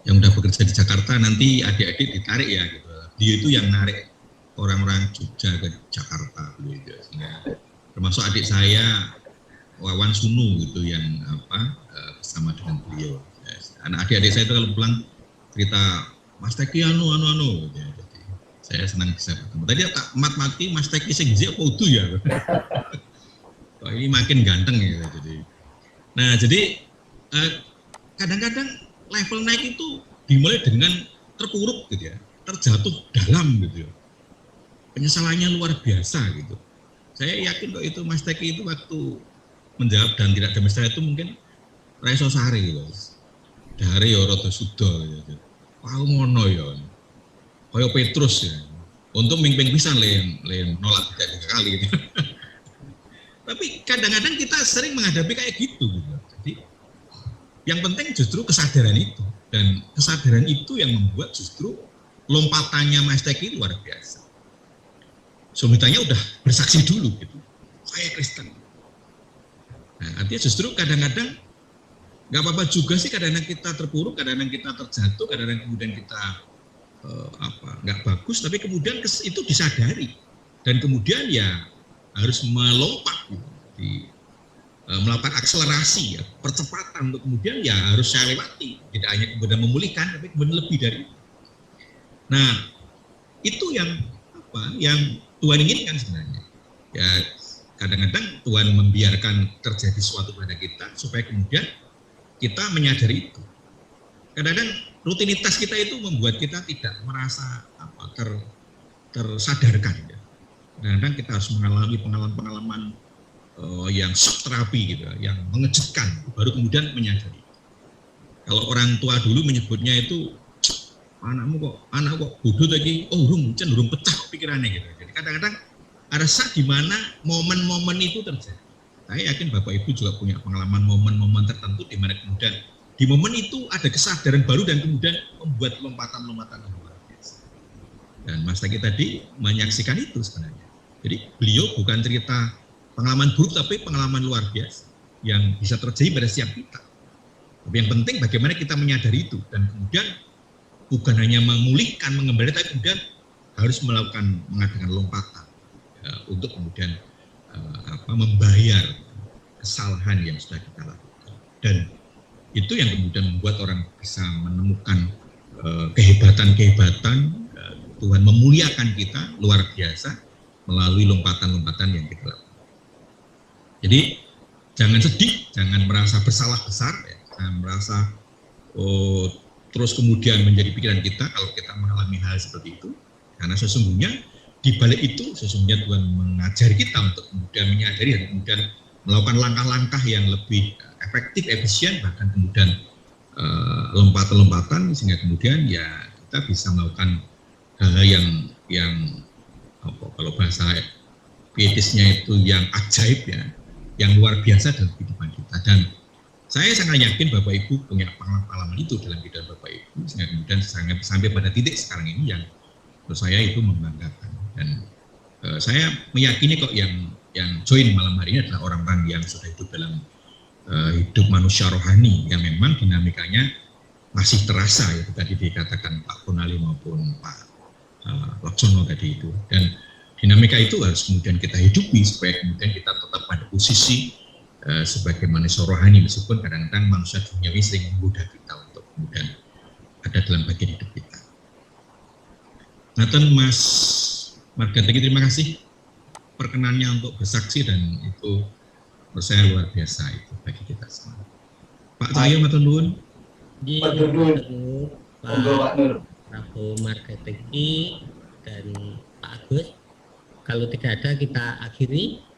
yang udah bekerja di Jakarta, nanti adik-adik ditarik ya gitu. Dia itu yang narik orang-orang Jogja ke Jakarta gitu. Termasuk adik saya Wawan Sunu gitu yang bersama dengan beliau. Anak adik-adik saya itu kalau pulang cerita Mas Teki anu gitu. Jadi saya senang bisa bertemu. Tadi tak mati Mas Teki sing jek apa udu ya. Kok ini makin ganteng ya jadi. Nah, jadi kadang-kadang level naik itu dimulai dengan terpuruk gitu ya, terjatuh dalam gitu ya. Penyesalannya luar biasa gitu. Saya yakin kok itu Mas Teki itu waktu menjawab dan tidak damai itu mungkin Raiso Sari gitu. Dari ya rada suda gitu. Wah ngono ya. Kaya Petrus ya. Untuk ming-ming pisan lain nolak tiga kali gitu. Tapi kadang-kadang kita sering menghadapi kayak gitu. Jadi yang penting justru kesadaran itu. Dan kesadaran itu yang membuat justru lompatannya Mas Teki luar biasa. Sebenarnya udah bersaksi dulu gitu, saya Kristen. Nah, artinya justru kadang-kadang nggak apa-apa juga sih, kadang-kadang kita terpuruk, kadang-kadang kita terjatuh, kadang-kadang kemudian kita nggak bagus, tapi kemudian itu disadari dan kemudian ya harus melompat gitu, melakukan akselerasi ya, percepatan untuk kemudian ya harus saya lewati, tidak hanya kemudian memulihkan tapi kemudian lebih dari itu. Nah, itu yang Tuhan inginkan sebenarnya. Ya kadang-kadang Tuhan membiarkan terjadi sesuatu pada kita supaya kemudian kita menyadari itu. Kadang-kadang rutinitas kita itu membuat kita tidak merasa tersadarkan. Ya. Kadang-kadang kita harus mengalami pengalaman-pengalaman yang shock terapi gitu, yang mengejutkan, baru kemudian menyadari. Kalau orang tua dulu menyebutnya itu anak kok bodoh lagi, urung pecah pikirannya gitu. Jadi kadang-kadang ada saat di mana momen-momen itu terjadi. Saya yakin Bapak Ibu juga punya pengalaman momen-momen tertentu di mana kemudian di momen itu ada kesadaran baru dan kemudian membuat lompatan-lompatan yang luar biasa. Dan Mas Taki tadi menyaksikan itu sebenarnya. Jadi beliau bukan cerita pengalaman buruk tapi pengalaman luar biasa yang bisa terjadi pada setiap kita. Tapi yang penting bagaimana kita menyadari itu dan kemudian bukan hanya memulihkan, mengembalikan, tapi kemudian harus mengadakan lompatan ya, untuk kemudian membayar kesalahan yang sudah kita lakukan. Dan itu yang kemudian membuat orang bisa menemukan kehebatan-kehebatan Tuhan memuliakan kita luar biasa melalui lompatan-lompatan yang kita lakukan. Jadi jangan sedih, jangan merasa bersalah besar, ya, jangan merasa terus kemudian menjadi pikiran kita kalau kita mengalami hal seperti itu, karena sesungguhnya di balik itu sesungguhnya Tuhan mengajari kita untuk kemudian menyadari dan kemudian melakukan langkah-langkah yang lebih efektif, efisien, bahkan kemudian lompatan-lompatan sehingga kemudian ya kita bisa melakukan hal-hal yang kalau bahasa pietisnya itu yang ajaib ya, yang luar biasa dalam kehidupan kita. Dan saya sangat yakin Bapak Ibu punya pengalaman itu dalam kehidupan Bapak Ibu sehingga kemudian sampai pada titik sekarang ini yang menurut saya itu membanggakan. Dan saya meyakini kok yang join malam hari ini adalah orang-orang yang sudah hidup dalam hidup manusia rohani yang memang dinamikanya masih terasa, ya tadi dikatakan Pak Konali maupun Pak Laksono tadi itu. Dan dinamika itu harus kemudian kita hidupi supaya kemudian kita tetap pada posisi sebagai manusia rohani, meskipun kadang-kadang manusia duniawi sering menggoda kita untuk kemudian ada dalam bagian hidup kita. Nathan, Mas Marga Teki, terima kasih perkenannya untuk bersaksi dan itu menurut saya luar biasa itu bagi kita semua. Pak Cahyo, matur nuwun. Pak Prabowo Marga Teki dan Pak Agus. Kalau tidak ada kita akhiri.